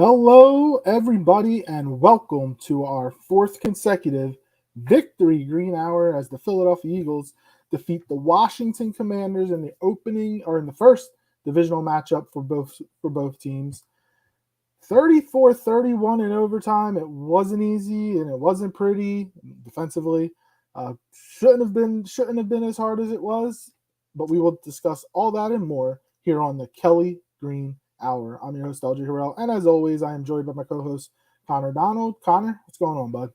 Hello, everybody, and welcome to our fourth consecutive victory green hour as the Philadelphia Eagles defeat the Washington Commanders in the first divisional matchup for both teams. 34-31 in overtime. It wasn't easy and it wasn't pretty defensively. Shouldn't have been as hard as it was, but we will discuss all that and more here on the Kelly Green Hour. I'm your host, LJ Harrell, and as always, I am joined by my co-host, Connor Donald. Connor, what's going on, bud?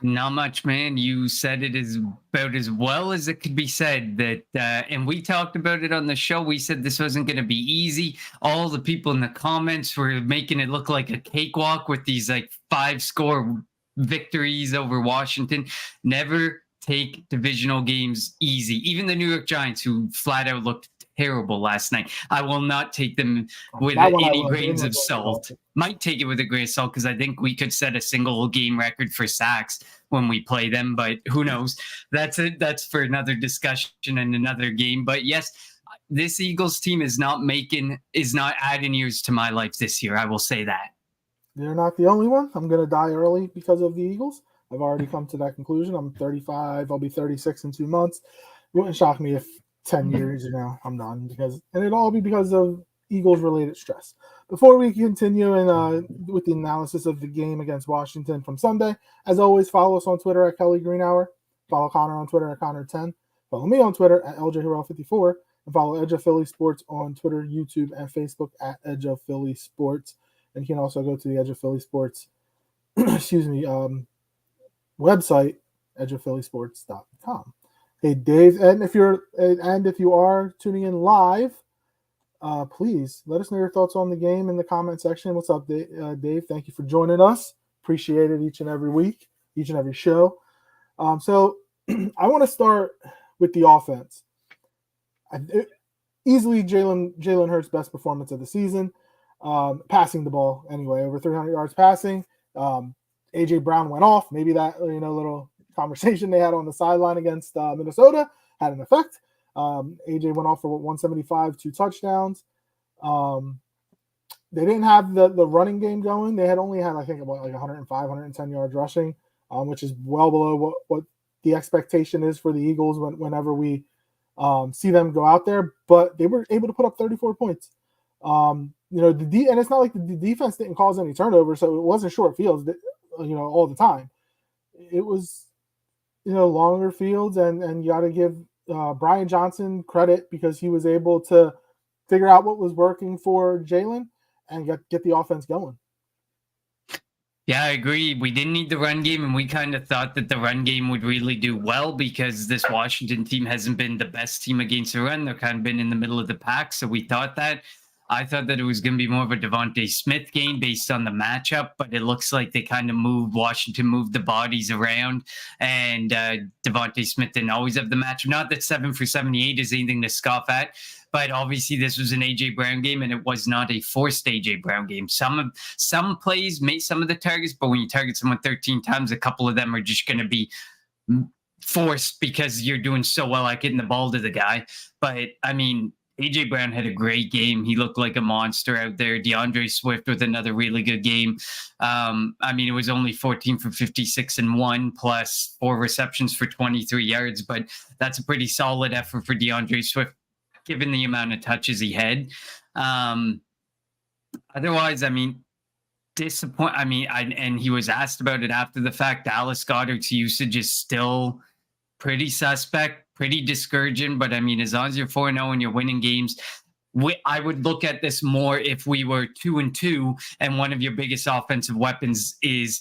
Not much, man. You said it is about as well as it could be said. And we talked about it on the show. We said this wasn't going to be easy. All the people in the comments were making it look like a cakewalk with these like 5-score victories over Washington. Never take divisional games easy. Even the New York Giants, who flat out looked terrible last night, I will not take them with any grains of salt. Might take it with a grain of salt because I think we could set a single game record for sacks when we play them, but who knows? That's for another discussion and another game. But yes, this Eagles team is not adding years to my life this year. I will say that. They're not the only one. I'm going to die early because of the Eagles. I've already come to that conclusion. I'm 35. I'll be 36 in 2 months. It wouldn't shock me if 10 years, I'm done and it'll all be because of Eagles-related stress. Before we continue with the analysis of the game against Washington from Sunday, as always, follow us on Twitter at Kelly Green Hour. Follow Connor on Twitter at Connor10. Follow me on Twitter at LJHarrell54. And follow Edge of Philly Sports on Twitter, YouTube, and Facebook at Edge of Philly Sports. And you can also go to the Edge of Philly Sports, website, edgeofphillysports.com. Hey, Dave, and if you are tuning in live, please let us know your thoughts on the game in the comment section. What's up, Dave? Thank you for joining us. Appreciate it each and every week, each and every show. So I want to start with the offense. Easily Jalen Hurts' best performance of the season, passing the ball anyway, over 300 yards passing. A.J. Brown went off. Maybe that little conversation they had on the sideline against Minnesota had an effect. AJ went off for 175, 2 touchdowns. They didn't have the running game going. They had only had, I think, about 105, 110 yards rushing, which is well below what the expectation is for the Eagles whenever we see them go out there. But they were able to put up 34 points. And it's not like the defense didn't cause any turnovers, so it wasn't short fields, all the time. It was longer fields, and you got to give Brian Johnson credit because he was able to figure out what was working for Jalen and get the offense going. Yeah, I agree. We didn't need the run game, and we kind of thought that the run game would really do well because this Washington team hasn't been the best team against the run. They're kind of been in the middle of the pack, so we thought that. I thought that it was going to be more of a Devontae Smith game based on the matchup, but it looks like they kind of Washington moved the bodies around, and Devontae Smith didn't always have the matchup. Not that 7 for 78 is anything to scoff at, but obviously this was an A.J. Brown game, and it was not a forced A.J. Brown game. Some plays made some of the targets, but when you target someone 13 times, a couple of them are just going to be forced because you're doing so well at getting the ball to the guy. But, I mean, A.J. Brown had a great game. He looked like a monster out there. DeAndre Swift with another really good game. It was only 14 for 56 and 1 plus 4 receptions for 23 yards, but that's a pretty solid effort for DeAndre Swift, given the amount of touches he had. Otherwise, disappoint. And he was asked about it after the fact. Dallas Goedert's usage is still pretty suspect, pretty discouraging, but as long as you're 4-0 and you're winning games, I would look at this more if we were 2-2 and one of your biggest offensive weapons is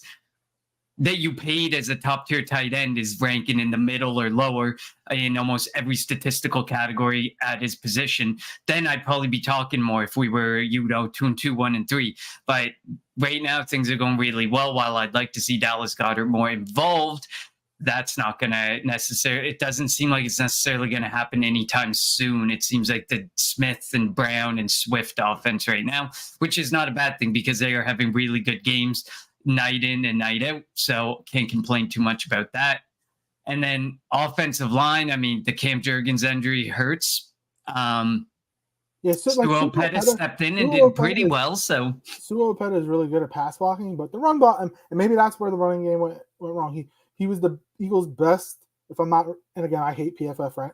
that you paid as a top tier tight end is ranking in the middle or lower in almost every statistical category at his position. Then I'd probably be talking more if we were, 2-2, 1-3. But right now things are going really well. While I'd like to see Dallas Goedert more involved, that's not going to it doesn't seem like it's necessarily going to happen anytime soon. It seems like the Smith and Brown and Swift offense right now, which is not a bad thing because they are having really good games night in and night out. So can't complain too much about that. And then offensive line, the Cam Jurgens injury hurts. Yeah, so like Sue Opeta stepped in and did pretty well. So Sue Opeta is really good at pass blocking, but the run block, and maybe that's where the running game went wrong. He was the Eagles' best, if I'm not. And again, I hate PFF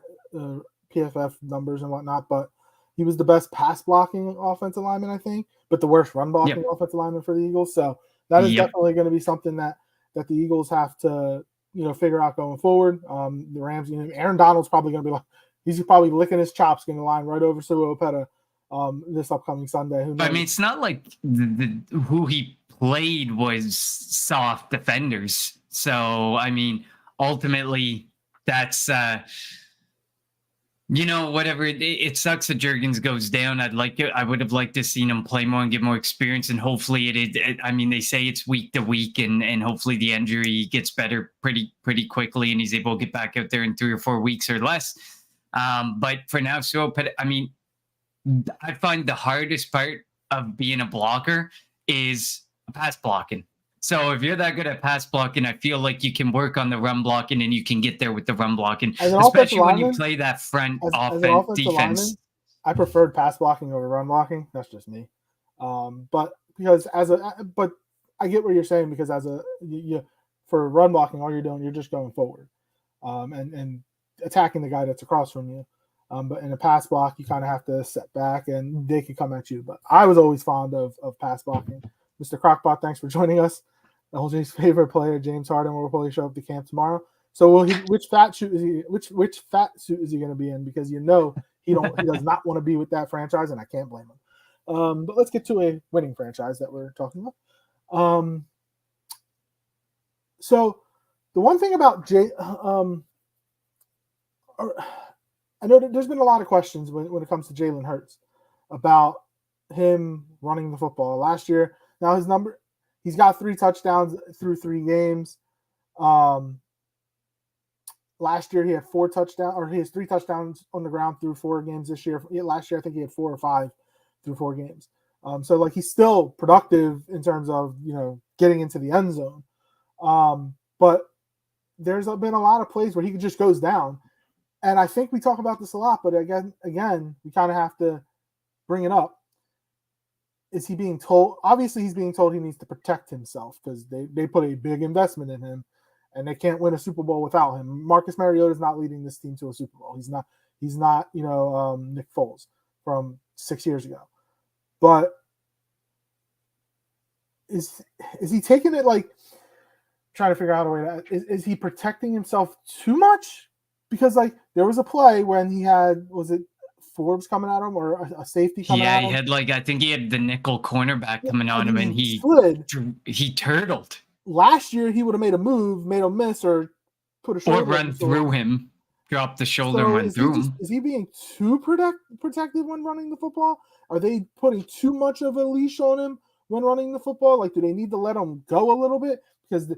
numbers and whatnot, but he was the best pass blocking offensive lineman, I think, but the worst run blocking offensive lineman for the Eagles. So that is definitely going to be something that the Eagles have to figure out going forward. The Rams, Aaron Donald's probably going to be like, he's probably licking his chops, going to line right over Sue Opeta this upcoming Sunday. Who knows? I mean, it's not like who he played was soft defenders. So, I mean, ultimately, that's whatever. It sucks that Jurgens goes down. I would have liked to seen him play more and get more experience, and hopefully I mean, they say it's week to week, and hopefully the injury gets better pretty quickly, and he's able to get back out there in 3 or 4 weeks or less. But for now, I mean, I find the hardest part of being a blocker is pass blocking. So if you're that good at pass blocking, I feel like you can work on the run blocking and you can get there with the run blocking, especially when you play that front defense. I preferred pass blocking over run blocking. That's just me. But I get what you're saying, because for run blocking, all you're doing, you're just going forward, and attacking the guy that's across from you. But in a pass block, you kind of have to set back and they can come at you. But I was always fond of pass blocking. Mr. Crockpot, thanks for joining us. LJ's favorite player, James Harden, will probably show up to camp tomorrow. So which fat suit is he going to be in? Because he does not want to be with that franchise, and I can't blame him. But let's get to a winning franchise that we're talking about. So the one thing about I know that there's been a lot of questions when it comes to Jalen Hurts about him running the football. Last year, now he's got 3 touchdowns through 3 games. Last year he had 4 touchdowns, or he has 3 touchdowns on the ground through 4 games this year. Last year I think he had 4 or 5 through 4 games. So like he's still productive in terms of getting into the end zone. But there's been a lot of plays where he just goes down. And I think we talk about this a lot, but again, we kind of have to bring it up. Is he being told? Obviously, he's being told he needs to protect himself, because they put a big investment in him, and they can't win a Super Bowl without him. Marcus Mariota is not leading this team to a Super Bowl. He's not Nick Foles from 6 years ago. But is he taking it like trying to figure out a way to? Is he protecting himself too much? Because like there was a play when he had, was it Forbes coming at him or a safety coming at him? Yeah, he had I think he had the nickel cornerback coming on him, and he turtled. Last year he would have made a move, made a miss, or put a shoulder, or run through him, drop the shoulder and run through him. Is he being too protective when running the football? Are they putting too much of a leash on him when running the football? Like, do they need to let him go a little bit? Because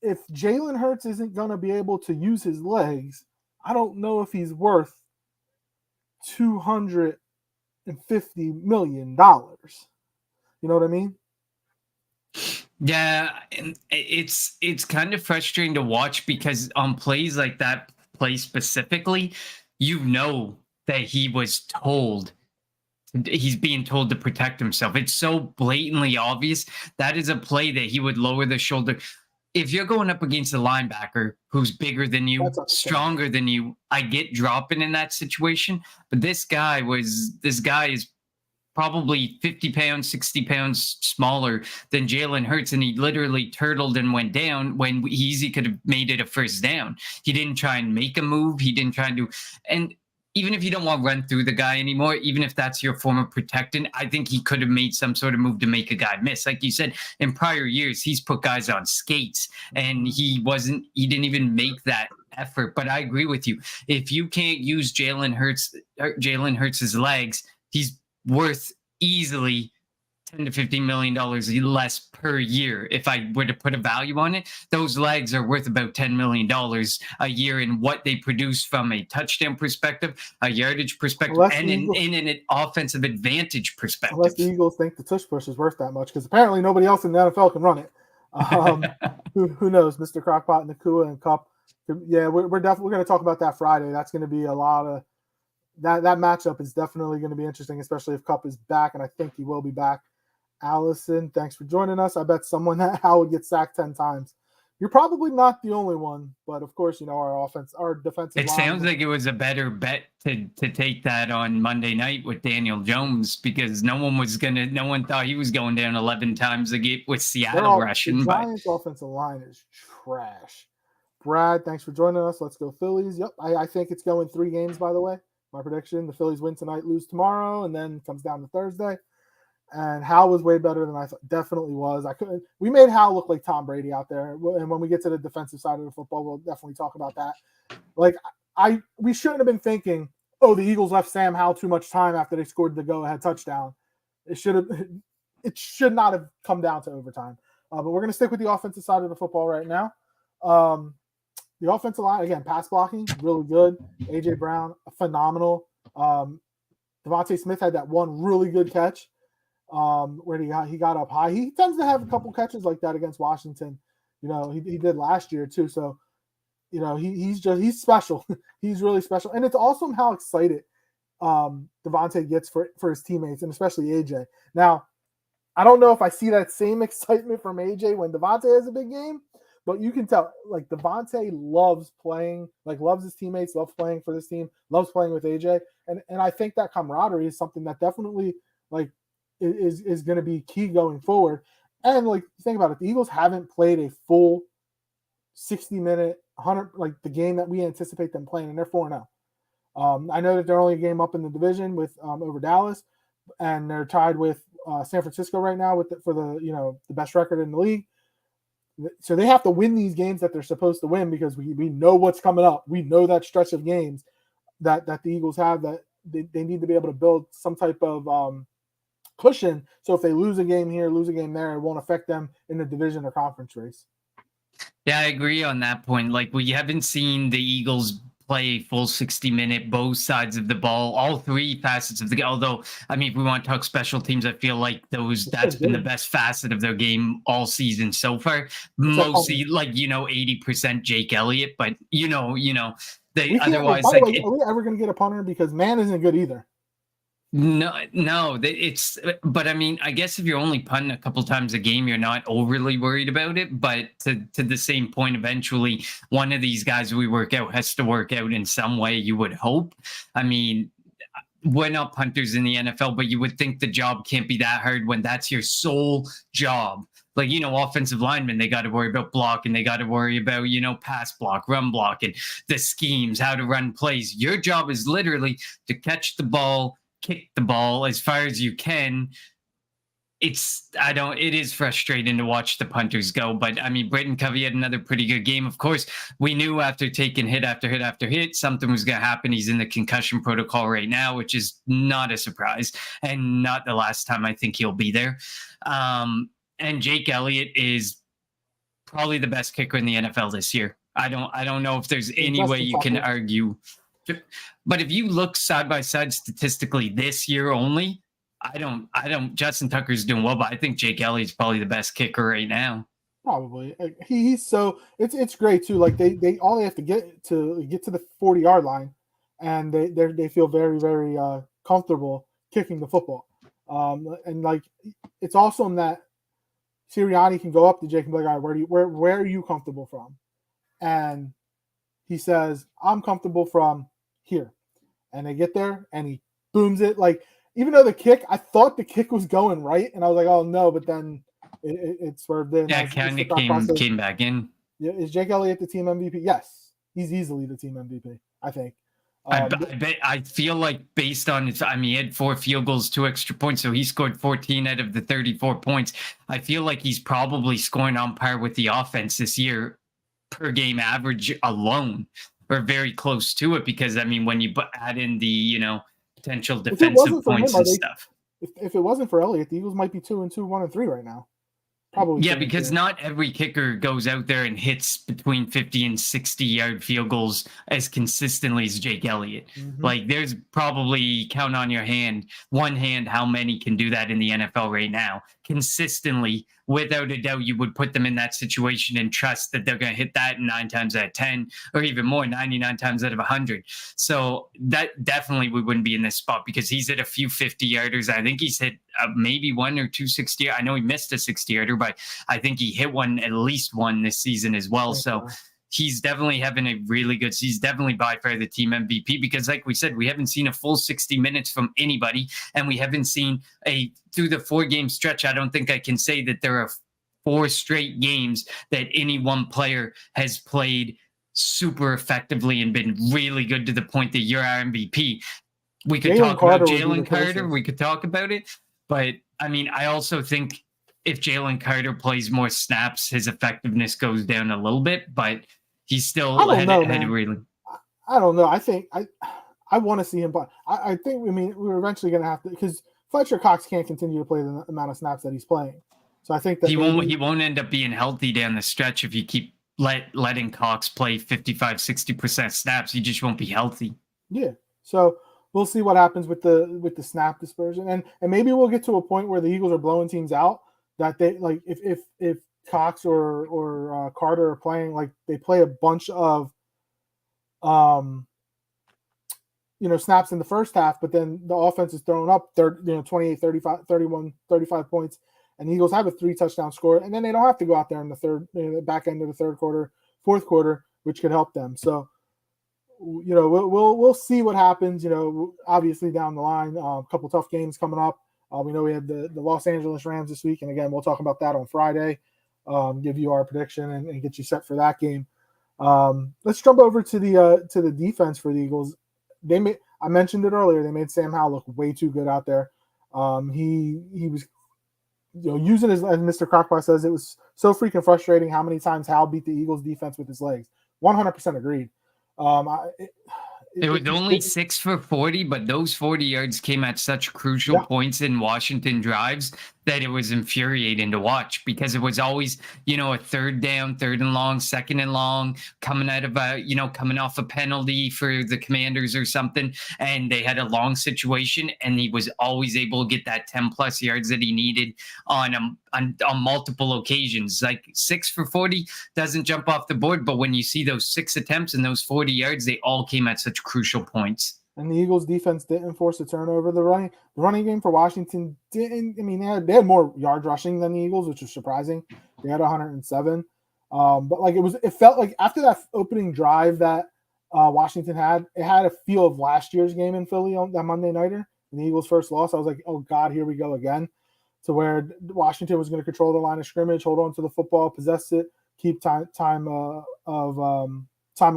if Jalen Hurts isn't going to be able to use his legs, I don't know if he's worth $250 million. You know what I mean? Yeah, and it's kind of frustrating to watch, because on plays like that play specifically, that he was told, he's being told to protect himself. It's so blatantly obvious. That is a play that he would lower the shoulder. If you're going up against a linebacker who's bigger than you, stronger than you, I get dropping in that situation. But this guy is probably 50 pounds, 60 pounds smaller than Jalen Hurts, and he literally turtled and went down when he easily could have made it a first down. He didn't try and make a move. He didn't try and do, and even if you don't want to run through the guy anymore, even if that's your form of protecting, I think he could have made some sort of move to make a guy miss. Like you said, in prior years, he's put guys on skates, and he didn't even make that effort. But I agree with you. If you can't use Jalen Hurts' legs, he's worth easily $10 to $15 million less per year. If I were to put a value on it, those legs are worth about $10 million a year in what they produce from a touchdown perspective, a yardage perspective, and in an offensive advantage perspective. Unless the Eagles think the tush push is worth that much, because apparently nobody else in the NFL can run it. Who knows? Mr. Crockpot, Nakua, and Cup. Yeah, we're definitely going to talk about that Friday. That's going to be a lot of that matchup is definitely going to be interesting, especially if Kupp is back, and I think he will be back. Allison, thanks for joining us. I bet someone that Hal would get sacked 10 times. You're probably not the only one, but of course, our defensive It line. sounds like it was a better bet to take that on Monday night with Daniel Jones, because no one thought he was going down 11 times a game with Seattle rushing. The Giants' offensive line is trash. Brad, thanks for joining us. Let's go Phillies. Yep, I think it's going 3 games, by the way. My prediction, the Phillies win tonight, lose tomorrow, and then comes down to Thursday. And Hal was way better than I thought. Definitely was. We made Hal look like Tom Brady out there. And when we get to the defensive side of the football, we'll definitely talk about that. Like, we shouldn't have been thinking, oh, the Eagles left Sam Howell too much time after they scored the go-ahead touchdown. It should not have come down to overtime. But we're going to stick with the offensive side of the football right now. The offensive line, again, pass blocking, really good. A.J. Brown, phenomenal. Devontae Smith had that one really good catch where he got up high. He tends to have a couple catches like that against Washington. He did last year too. So, he's special. He's really special. And it's awesome how excited Devontae gets for his teammates, and especially AJ. Now, I don't know if I see that same excitement from AJ when Devontae has a big game, but you can tell, like, Devontae loves playing, like, loves his teammates, loves playing for this team, loves playing with AJ. And I think that camaraderie is something that definitely, like, is going to be key going forward. And, like, think about it, the Eagles haven't played a full 60-minute, 100, like, the game that we anticipate them playing, and they're 4-0. I know that they're only a game up in the division with over Dallas, and they're tied with San Francisco right now for the best record in the league. So they have to win these games that they're supposed to win, because we know what's coming up. We know that stretch of games that the Eagles have, that they need to be able to build some type of cushion. So if they lose a game here, lose a game there, it won't affect them in the division or conference race. Yeah, I agree on that point. Like, we haven't seen the Eagles play full 60-minute, both sides of the ball, all 3 facets of the game. Although, I mean, if we want to talk special teams, I feel like that's been the best facet of their game all season so far. Mostly, 80% Jake Elliott, but they otherwise. By the way, are we ever going to get a punter? Because man isn't good either. No, but I mean, I guess if you're only punting a couple times a game, you're not overly worried about it. But to the same point, eventually one of these guys we work out has to work out in some way, you would hope. I mean, we're not punters in the NFL, but you would think the job can't be that hard when that's your sole job. Like, offensive linemen, they got to worry about blocking. They got to worry about, pass block, run block, and the schemes, how to run plays. Your job is literally to catch the ball, kick the ball as far as you can. It is frustrating to watch the punters go, but I mean, Britton Covey had another pretty good game. Of course, we knew after taking hit after hit after hit, something was going to happen. He's in the concussion protocol right now, which is not a surprise, and not the last time I think he'll be there. And Jake Elliott is probably the best kicker in the NFL this year. I don't know if there's any way you can argue. But if you look side by side statistically this year only, I don't. Justin Tucker's doing well, but I think Jake Elliott's probably the best kicker right now. Probably. He's so it's great too. Like they have to get to the 40-yard line, and they feel very, very comfortable kicking the football. And like, it's awesome that Sirianni can go up to Jake and be like, all right, where are you comfortable from? And he says, I'm comfortable from here. And they get there and he booms it. Like, even though I thought the kick was going right, and I was like, oh no, but then it swerved in. Yeah, kind of came back in. Yeah, is Jake Elliott the team MVP? Yes, he's easily the team MVP, I think. I feel like based on he had 4 field goals, 2 extra points, so he scored 14 out of the 34 points. I feel like he's probably scoring on par with the offense this year per game average alone, or very close to it, because I mean, when you add in the potential defensive points and stuff. If it wasn't for Elliott, the Eagles might be 2-2, 1-3 right now. Probably. Yeah, because not every kicker goes out there and hits between 50 and 60-yard field goals as consistently as Jake Elliott. Mm-hmm. Like, there's probably, count on one hand how many can do that in the NFL right now consistently without a doubt, you would put them in that situation and trust that they're going to hit that 9 times out of 10, or even more, 99 times out of 100. So that definitely we wouldn't be in this spot, because he's hit a few 50-yarders. I think he's hit maybe 1 or 2 60. I know he missed a 60-yarder, but I think he hit one, at least one this season as well. So he's definitely having a really good season. He's definitely by far the team MVP, because like we said, we haven't seen a full 60 minutes from anybody, and we haven't seen through the 4-game stretch. I don't think I can say that there are 4 straight games that any one player has played super effectively and been really good to the point that you're our MVP. We could talk about Jalen Carter. We could talk about it. But I mean, I also think if Jalen Carter plays more snaps, his effectiveness goes down a little bit, but he's still had really. I don't know. I think I want to see him play. I think, I mean, we're eventually going to have to, because Fletcher Cox can't continue to play the amount of snaps that he's playing. So I think that he won't end up being healthy down the stretch if you keep letting Cox play 55-60% snaps. He just won't be healthy. Yeah. So we'll see what happens with the snap dispersion, and maybe we'll get to a point where the Eagles are blowing teams out, that they, like, if Cox or Carter are playing, like, they play a bunch of snaps in the first half, but then the offense is throwing up 28, 35, 31, 35 points, and the Eagles have a 3-touchdown score, and then they don't have to go out there in the back end of the third quarter, fourth quarter, which could help them. So, we'll see what happens. Obviously down the line, a couple tough games coming up. We know we had the Los Angeles Rams this week, and again, we'll talk about that on Friday. Give you our prediction and get you set for that game. Let's jump over to the defense for the Eagles. I mentioned it earlier. They made Sam Howell look way too good out there. He was using his, as Mr. Crockpot says, it was so freaking frustrating how many times Howell beat the Eagles defense with his legs. 100% agreed. It was only 6 for 40, but those 40 yards came at such crucial points in Washington drives that it was infuriating to watch, because it was always, a third down, third and long, second and long, coming out of coming off a penalty for the Commanders or something. And they had a long situation, and he was always able to get that 10 plus yards that he needed on multiple occasions. Like 6 for 40 doesn't jump off the board, but when you see those 6 attempts and those 40 yards, they all came at such crucial points. And the Eagles defense didn't force a turnover. The running game for Washington didn't. I mean, they had more yards rushing than the Eagles, which was surprising. They had 107. But like it felt like after that opening drive that Washington had, it had a feel of last year's game in Philly on that Monday nighter. And the Eagles' first loss, I was like, oh God, here we go again. To where Washington was going to control the line of scrimmage, hold on to the football, possess it, keep time of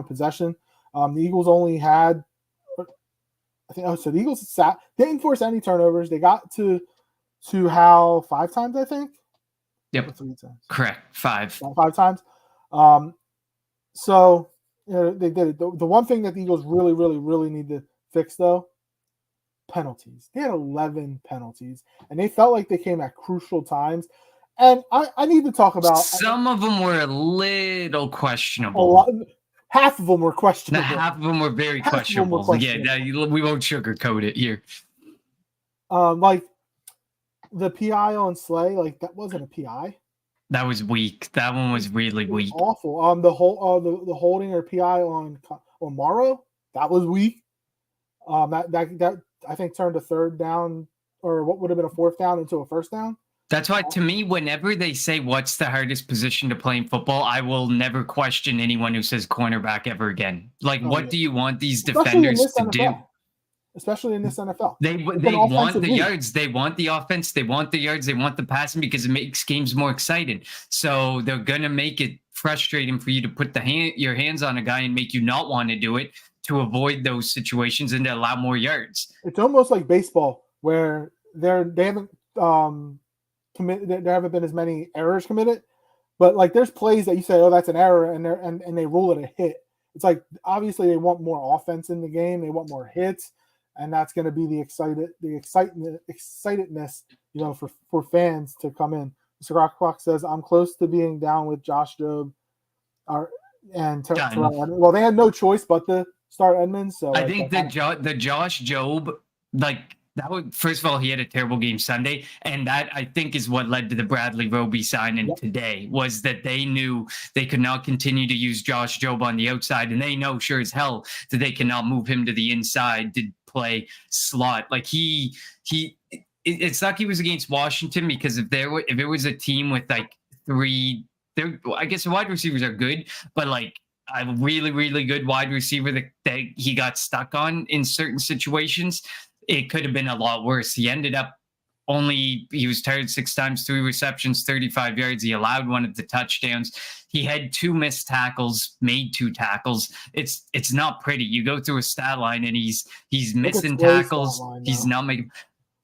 possession. The Eagles only had. So the Eagles didn't force any turnovers. They got to Howell 5 times, I think. Yep. 3 times. Correct. 5. 5 times. So they did it. The one thing that the Eagles really, really, really need to fix, though, penalties. They had 11 penalties, and they felt like they came at crucial times. And I need to talk about some of them were a little questionable. Half of them were questionable. Half of them were very questionable. Yeah, we won't sugarcoat it here. Like the PI on Slay, like that wasn't a PI. That was weak. That one was really weak. Awful. The holding or PI on Morrow, that was weak. That I think turned a third down, or what would have been a fourth down, into a first down. That's why, to me, whenever they say what's the hardest position to play in football, I will never question anyone who says cornerback ever again. Like, what do you want these defenders to do? Especially in this NFL. They want the yards. They want the offense. They want the yards. They want the passing, because it makes games more exciting. So they're going to make it frustrating for you to put your hands on a guy and make you not want to do it, to avoid those situations and to allow more yards. It's almost like baseball, where they haven't there haven't been as many errors committed, but like there's plays that you say, oh, that's an error, and they rule it a hit. It's like obviously they want more offense in the game, they want more hits, and that's going to be the excitedness, for fans to come in. Mr. Rockclock says, I'm close to being down with Josh Jobe, well, they had no choice but to start Edmonds. So I think the Josh Jobe, like, That would, first of all, he had a terrible game Sunday, and that I think is what led to the Bradley Roby signing Yep. today. Was that they knew they could not continue to use Josh Jobe on the outside, and they know sure as hell that they cannot move him to the inside to play slot. Like it's lucky he was against Washington, because if it was a team with like three, there, I guess the wide receivers are good, but like a really, really good wide receiver that he got stuck on in certain situations, it could have been a lot worse. He ended up he was targeted 6 times, 3 receptions, 35 yards. He allowed one of the touchdowns. He had 2 missed tackles, made 2 tackles. It's not pretty. You go through a stat line and he's missing tackles. He's not making.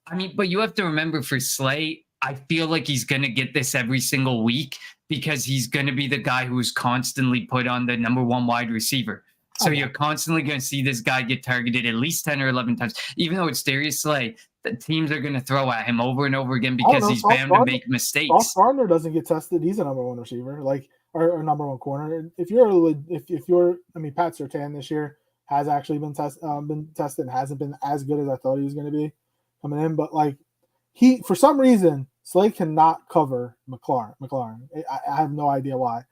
I mean, but you have to remember, for Slay, I feel like he's going to get this every single week, because he's going to be the guy who's constantly put on the number 1 wide receiver. So you're constantly going to see this guy get targeted at least 10 or 11 times. Even though it's Darius Slay, the teams are going to throw at him over and over again because he's bound to make mistakes. Sauce Gardner doesn't get tested. He's a number 1 receiver, or number 1 corner. If you're, I mean, Pat Surtain this year has actually been tested and hasn't been as good as I thought he was going to be coming in. But like, for some reason, Slay cannot cover McLaurin. I have no idea why.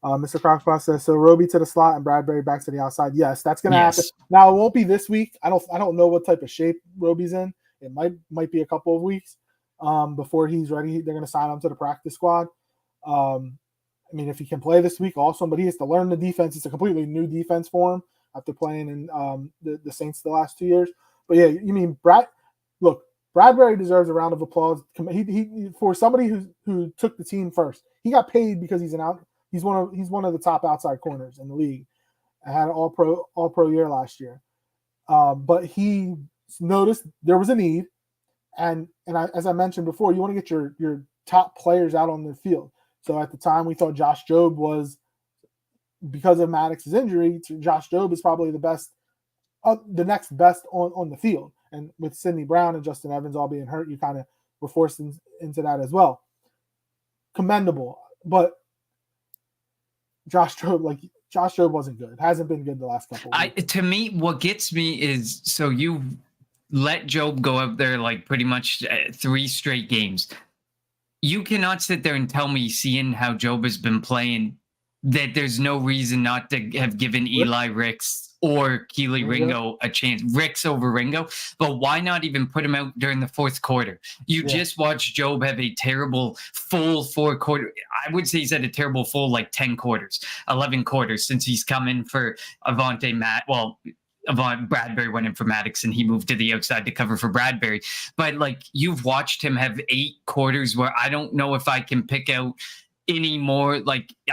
Mr. Crockpot says, so Roby to the slot and Bradbury back to the outside. Yes, that's going to happen. Now, it won't be this week. I don't know what type of shape Roby's in. It might be a couple of weeks before he's ready. They're going to sign him to the practice squad. I mean, if he can play this week, awesome. But he has to learn the defense. It's a completely new defense for him after playing in the Saints the last 2 years. But yeah, you mean Bradbury deserves a round of applause. He for somebody who took the team first. He got paid because he's one of the top outside corners in the league. I had an all pro year last year. But he noticed there was a need, and as I mentioned before, you want to get your top players out on the field. So at the time, we thought Josh Jobe was, because of Maddox's injury, Josh Jobe is probably the next best on the field. And with Sidney Brown and Justin Evans all being hurt, you kind of were forced into that as well. Commendable, but Josh Jobe wasn't good. Hasn't been good the last couple of weeks. To me, what gets me is, so you let Jobe go out there like pretty much 3 straight games. You cannot sit there and tell me, seeing how Jobe has been playing, that there's no reason not to have given Eli Ricks or Keely Ringo a chance. Ricks over Ringo. But why not even put him out during the 4th quarter? Just watched Jobe have a terrible full 4 quarter. I would say he's had a terrible full 10 quarters, 11 quarters since he's come in for Bradbury went in for Maddox and he moved to the outside to cover for Bradbury. But you've watched him have 8 quarters where I don't know if I can pick out any more.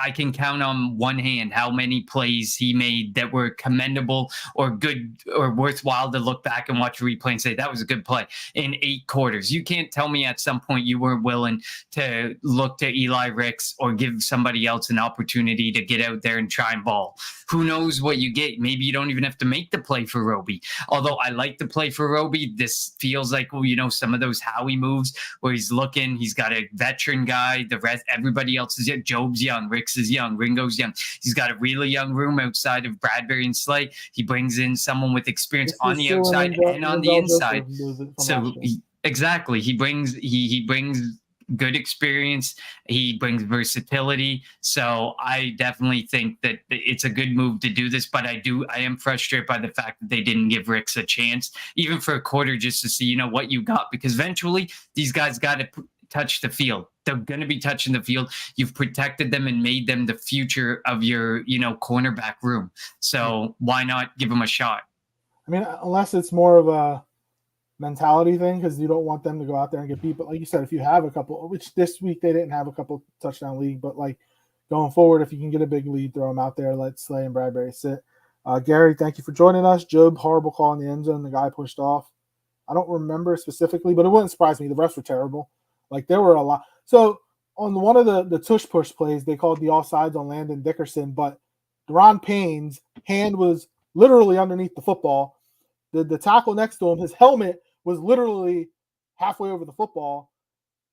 I can count on one hand how many plays he made that were commendable or good or worthwhile to look back and watch a replay and say that was a good play in 8 quarters. You can't tell me at some point you weren't willing to look to Eli Ricks or give somebody else an opportunity to get out there and try and ball. Who knows what you get? Maybe you don't even have to make the play for Roby. Although I like the play for Roby. This feels like, some of those Howie moves where he's looking, he's got a veteran guy, the rest, everybody else is young. Jobe's young, Ricks is young, Ringo's young. He's got a really young room outside of Bradbury and Slay. He brings in someone with experience on the outside and on the inside. So exactly, he brings good experience. He brings versatility. So I definitely think that it's a good move to do this, but I am frustrated by the fact that they didn't give Ricks a chance, even for a quarter, just to see, what you got, because eventually these guys got to touch the field. They're going to be touching the field. You've protected them and made them the future of your, cornerback room. So why not give them a shot? I mean, unless it's more of a mentality thing, because you don't want them to go out there and get beat. But like you said, if you have a couple, which this week they didn't have a couple touchdown league, but going forward, if you can get a big lead, throw them out there. Let Slay and Bradbury sit. Gary, thank you for joining us. Jobe, horrible call in the end zone. The guy pushed off. I don't remember specifically, but it wouldn't surprise me. The refs were terrible. There were a lot. So on one of the tush push plays, they called the offsides on Landon Dickerson, but Deron Payne's hand was literally underneath the football. The tackle next to him, his helmet was literally halfway over the football.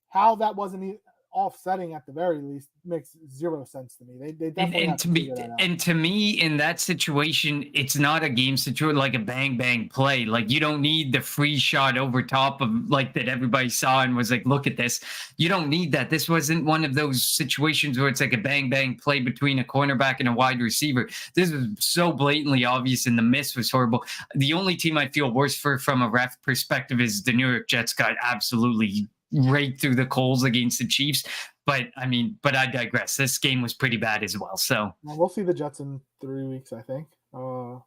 How that wasn't offsetting at the very least makes zero sense to me. They definitely And have to figure that out. and to me, in that situation, it's not a game situation like a bang bang play. Like you don't need the free shot over top of like that everybody saw and was like, look at this. You don't need that. This wasn't one of those situations where it's like a bang bang play between a cornerback and a wide receiver. This was so blatantly obvious, and the miss was horrible. The only team I feel worse for from a ref perspective is the New York Jets got absolutely right through the coals against the Chiefs. But I mean, but I digress. This game was pretty bad as well. So we'll see the Jets in 3 weeks, I think. No,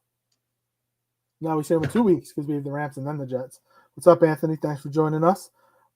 we see them in 2 weeks because we have the Rams and then the Jets. What's up, Anthony? Thanks for joining us.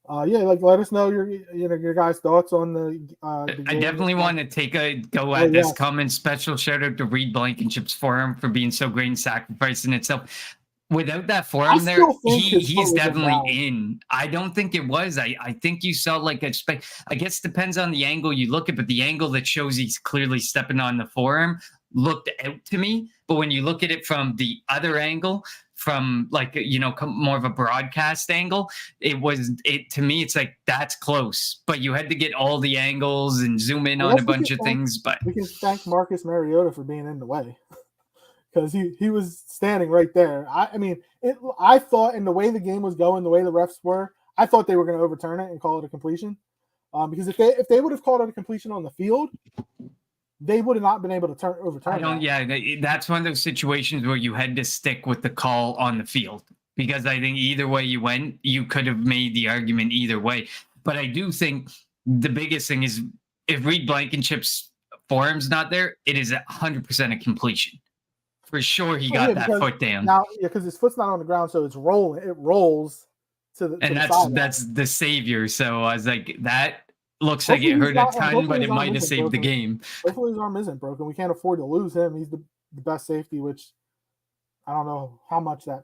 Yeah, like let us know your guys' thoughts on the I definitely want to take a go at this comment. Special shout out to Reed Blankenship's forum for being so great and sacrificing itself. Without that forum there, he's definitely in. I don't think it was. I think you saw like I guess depends on the angle you look at, but the angle that shows he's clearly stepping on the forearm looked out to me. But when you look at it from the other angle, from like, you know, more of a broadcast angle, to me, it's like that's close. But you had to get all the angles and zoom in on a bunch of things. But we can thank Marcus Mariota for being in the way. Because he was standing right there. I mean, I thought in the way the game was going, the way the refs were, I thought they were going to overturn it and call it a completion. Because if they would have called it a completion on the field, they would have not been able to overturn it. Yeah, that's one of those situations where you had to stick with the call on the field. Because I think either way you went, you could have made the argument either way. But I do think the biggest thing is if Reed Blankenship's forum's not there, it is 100% a completion. For sure, he got that foot down. Now, because his foot's not on the ground, so it's rolling. It rolls to the. And that's the savior. So I was like, that looks like it hurt a ton, but it might have saved the game. Hopefully, his arm isn't broken. We can't afford to lose him. He's the best safety, which I don't know how much that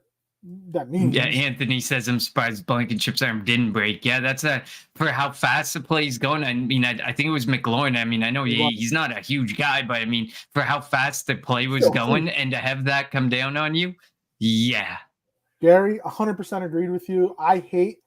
means. Yeah, Anthony says I'm surprised Blankenship's arm didn't break. Yeah, that's for how fast the play's going. I mean, I think it was McLaurin. I mean, I know he's not a huge guy, but I mean, for how fast the play was going and to have that come down on you, yeah. Gary, 100% agreed with you. I hate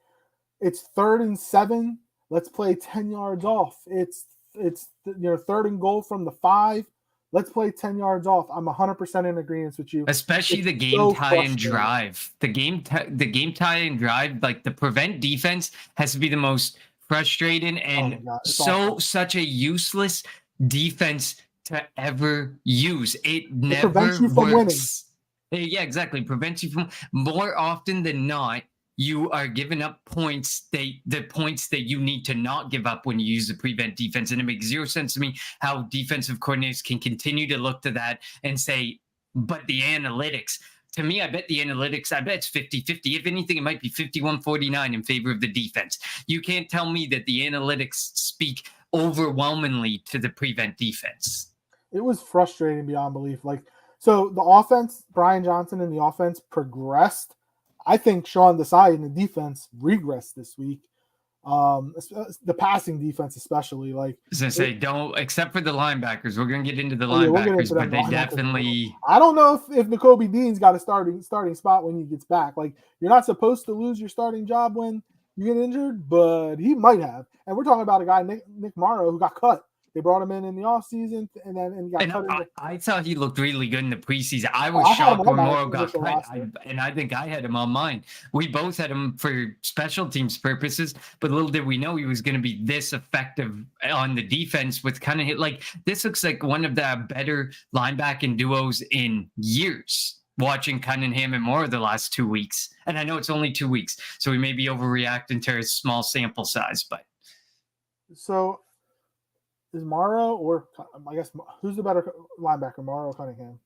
it's 3rd and 7. Let's play 10 yards off. It's 3rd and goal from the 5. Let's play 10 yards off. I'm 100% in agreement with you. Especially the game tie and drive. The game tie and drive, like the prevent defense has to be the most frustrating and such a useless defense to ever use. It never prevents you from works. Winning. Yeah, exactly. Prevents you from more often than not. You are giving up points, the points that you need to not give up when you use the prevent defense. And it makes zero sense to me how defensive coordinators can continue to look to that and say, but the analytics. To me, I bet it's 50-50. If anything, it might be 51-49 in favor of the defense. You can't tell me that the analytics speak overwhelmingly to the prevent defense. It was frustrating beyond belief. So the offense, Brian Johnson and the offense progressed. I think Sean Desai in the defense regressed this week. The passing defense, especially. Don't, except for the linebackers. We're going to get into the linebackers, but they definitely. I don't know if Nakobe Dean's got a starting spot when he gets back. You're not supposed to lose your starting job when you get injured, but he might have. And we're talking about a guy, Nick Morrow, who got cut. They brought him in the offseason and got cut. I thought he looked really good in the preseason. I was shocked when Morrow got cut, and I think I had him on mine. We both had him for special teams purposes, but little did we know he was going to be this effective on the defense with kind of this looks like one of the better linebacking duos in years. Watching Cunningham and Morrow the last 2 weeks, and I know it's only 2 weeks, so we may be overreacting to a small sample size, but so. Is Morrow, or I guess who's the better linebacker, Morrow or Cunningham?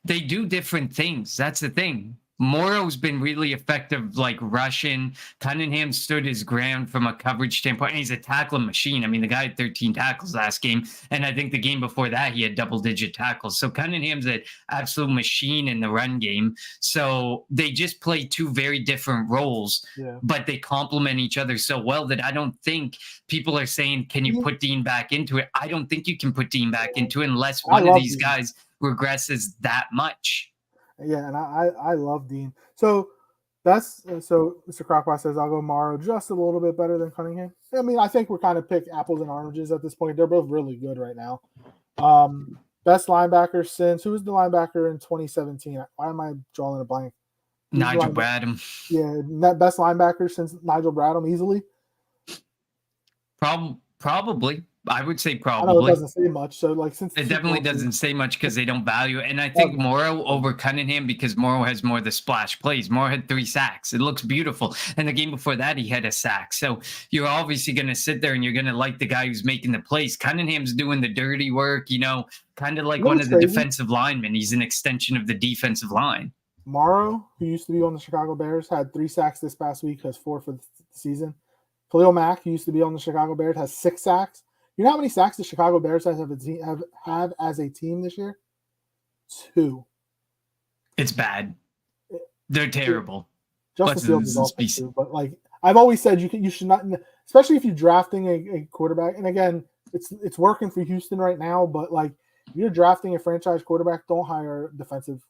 They do different things. That's the thing. Morrow's been really effective, rushing. Cunningham stood his ground from a coverage standpoint. And he's a tackling machine. I mean, the guy had 13 tackles last game. And I think the game before that, he had double-digit tackles. So Cunningham's an absolute machine in the run game. So they just play two very different roles, but they complement each other so well that I don't think people are saying, can you put Dean back into it? I don't think you can put Dean back into it unless one of these guys regresses that much. Yeah, and I love Dean. So So Mr. Crockwise says I'll go Morrow just a little bit better than Cunningham. I mean, I think we're kind of pick apples and oranges at this point. They're both really good right now. Best linebacker since who was the linebacker in 2017? Why am I drawing a blank? Nigel Bradham. Yeah, best linebacker since Nigel Bradham easily. Probably. I would say probably. I know it doesn't say much. So like since it definitely doesn't say much because they don't value it. And I think Morrow over Cunningham because Morrow has more of the splash plays. Morrow had 3 sacks. It looks beautiful. And the game before that, he had a sack. So you're obviously going to sit there and you're going to like the guy who's making the plays. Cunningham's doing the dirty work, kind of like one of the defensive linemen. He's an extension of the defensive line. Morrow, who used to be on the Chicago Bears, had 3 sacks this past week, has 4 for the season. Khalil Mack, who used to be on the Chicago Bears, has 6 sacks. You know how many sacks the Chicago Bears have as a team this year? 2. It's bad. They're terrible. Justin Fields is also 2, but like I've always said, you should not, especially if you're drafting a quarterback. And again, it's working for Houston right now, but like if you're drafting a franchise quarterback, don't hire a defensive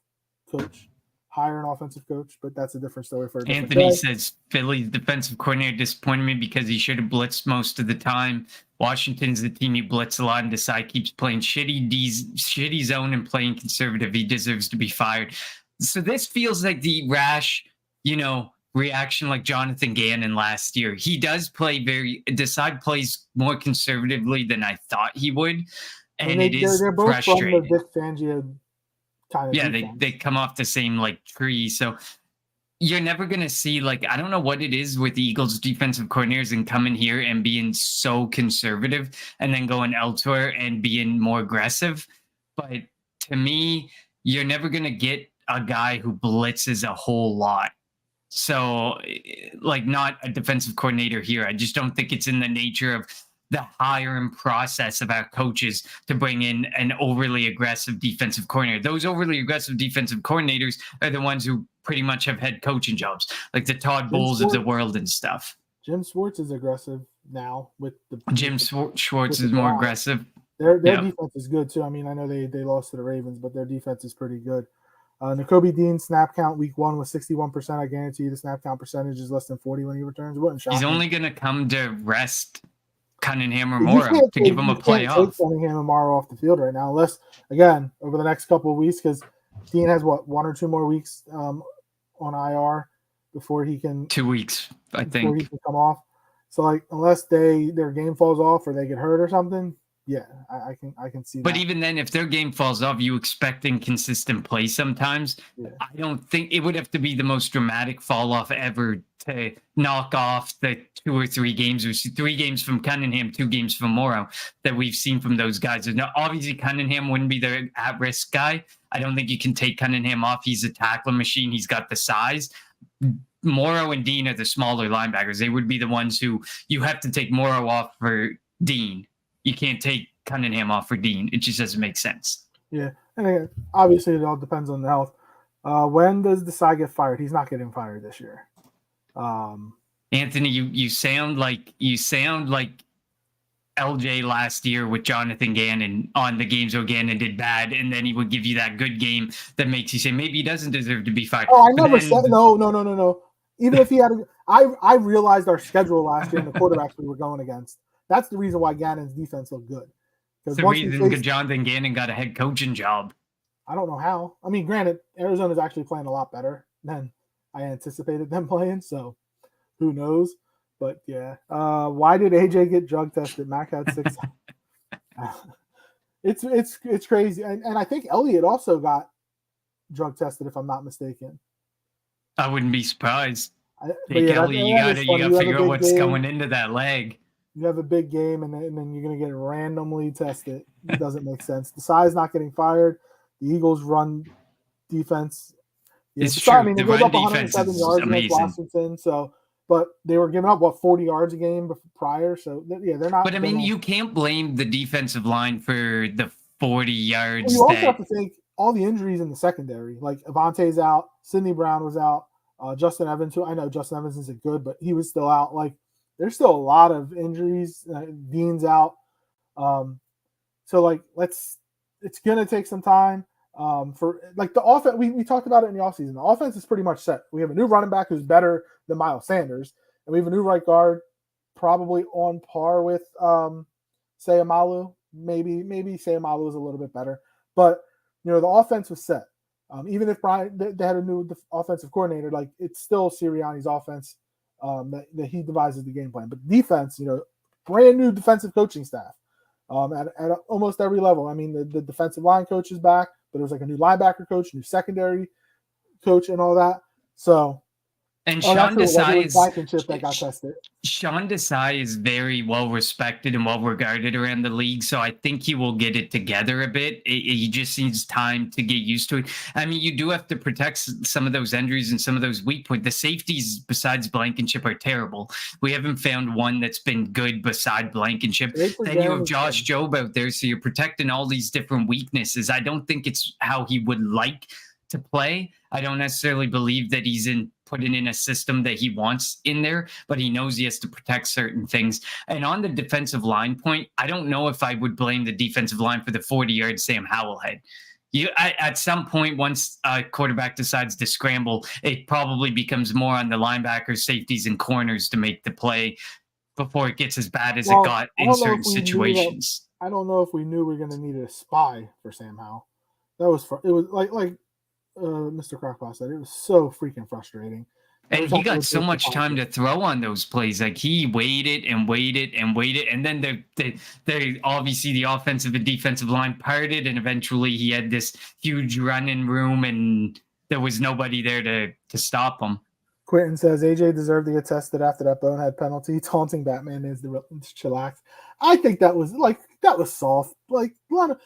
coach. Hire an offensive coach, but that's a different story for a different Anthony says Philly's defensive coordinator disappointed me because he should have blitzed most of the time. Washington's the team he blitz a lot and Desai keeps playing shitty zone and playing conservative. He deserves to be fired. So this feels like the rash, reaction like Jonathan Gannon last year. He does play Desai plays more conservatively than I thought he would. And it is frustrating. From the Vic Fangio kind of they come off the same tree. So you're never going to see I don't know what it is with the Eagles defensive coordinators and coming here and being so conservative and then going elsewhere and being more aggressive. But to me, you're never going to get a guy who blitzes a whole lot. So not a defensive coordinator here. I just don't think it's in the nature of the hiring process of our coaches to bring in an overly aggressive defensive coordinator. Those overly aggressive defensive coordinators are the ones who pretty much have head coaching jobs, like the Todd Bowles of the world and stuff. Jim Schwartz is aggressive now with the Jim Schwartz is more aggressive. Their defense is good too. I mean, I know they lost to the Ravens, but their defense is pretty good. Nakobe Dean snap count week 1 was 61%. I guarantee you the snap count percentage is less than 40 when he returns. It wouldn't shock He's me. only going to come to rest Cunningham or Morrow to give him a playoff. Cunningham and Morrow off the field right now, unless again over the next couple of weeks, because Dean has 1 or 2 more weeks on IR before he can 2 weeks, I think, before he can come off. So unless their game falls off or they get hurt or something, yeah, I can see that. But even then, if their game falls off, you expect inconsistent play sometimes. Yeah. I don't think it would have to be the most dramatic fall off ever to knock off the 2 or 3 games. We see 3 games from Cunningham, 2 games from Morrow that we've seen from those guys. Now, obviously, Cunningham wouldn't be the at-risk guy. I don't think you can take Cunningham off. He's a tackler machine. He's got the size. Morrow and Dean are the smaller linebackers. They would be the ones who you have to take Morrow off for Dean. You can't take Cunningham off for Dean. It just doesn't make sense. Yeah, and again, obviously it all depends on the health. When does Desai get fired? He's not getting fired this year. Anthony, you sound like LJ last year with Jonathan Gannon on the games where Gannon did bad, and then he would give you that good game that makes you say maybe he doesn't deserve to be fired. Oh, I never said no. Even if he had, I realized our schedule last year and the quarterbacks we were going against. That's the reason why Gannon's defense looked good. That's the reason Jonathan Gannon got a head coaching job. I don't know how. I mean, granted, Arizona's actually playing a lot better than I anticipated them playing, so who knows? But yeah, why did AJ get drug tested? Mac had 6. It's crazy, and I think Elliott also got drug tested, if I'm not mistaken. I wouldn't be surprised. Elliott, you got to figure out what's going into that leg. You have a big game, and then you're going to get randomly tested. It doesn't make sense. Desai's not getting fired. The Eagles' run defense. It's true. I mean, the run defense is amazing. Washington, but they were giving up 40 yards a game prior. So yeah, they're not. But I mean, you can't blame the defensive line for the 40 yards. You also have to think all the injuries in the secondary. Like Avante's out, Sidney Brown was out, Justin Evans. Who I know Justin Evans isn't good, but he was still out. There's still a lot of injuries. Dean's out. So it's going to take some time. For like the offense, we talked about it in the offseason. The offense is pretty much set. We have a new running back who's better than Miles Sanders, and we have a new right guard, probably on par with Sayamalu. Maybe Sayamalu is a little bit better, but the offense was set. Even if they had a new offensive coordinator, like it's still Sirianni's offense that he devises the game plan. But defense, brand new defensive coaching staff at almost every level. I mean, the defensive line coach is back, but it was like a new linebacker coach, new secondary coach, and all that. So, and Sean Desai is Blankenship that got tested. Sean Desai is very well respected and well regarded around the league, so I think he will get it together a bit. He just needs time to get used to it. I mean, you do have to protect some of those injuries and some of those weak points. The safeties besides Blankenship are terrible. We haven't found one that's been good beside Blankenship. Then you have Josh Jobe out there, so you're protecting all these different weaknesses. I don't think it's how he would like to play. I don't necessarily believe that he's putting in a system that he wants in there, but he knows he has to protect certain things. And on the defensive line point, I don't know if I would blame the defensive line for the 40-yard Sam Howell head. At some point, once a quarterback decides to scramble, it probably becomes more on the linebackers, safeties, and corners to make the play before it gets as bad as it got in certain situations. I don't know if we knew we were going to need a spy for Sam Howell. It was like Mr. Crackpot said, it was so freaking frustrating. And he got so much time to throw on those plays. Like he waited and waited and waited. And then they obviously the offensive and defensive line parted. And eventually he had this huge running room and there was nobody there to stop him. Quentin says AJ deserved to get tested after that bonehead penalty. Taunting Batman is the chillax. I think that was soft. Like a lot of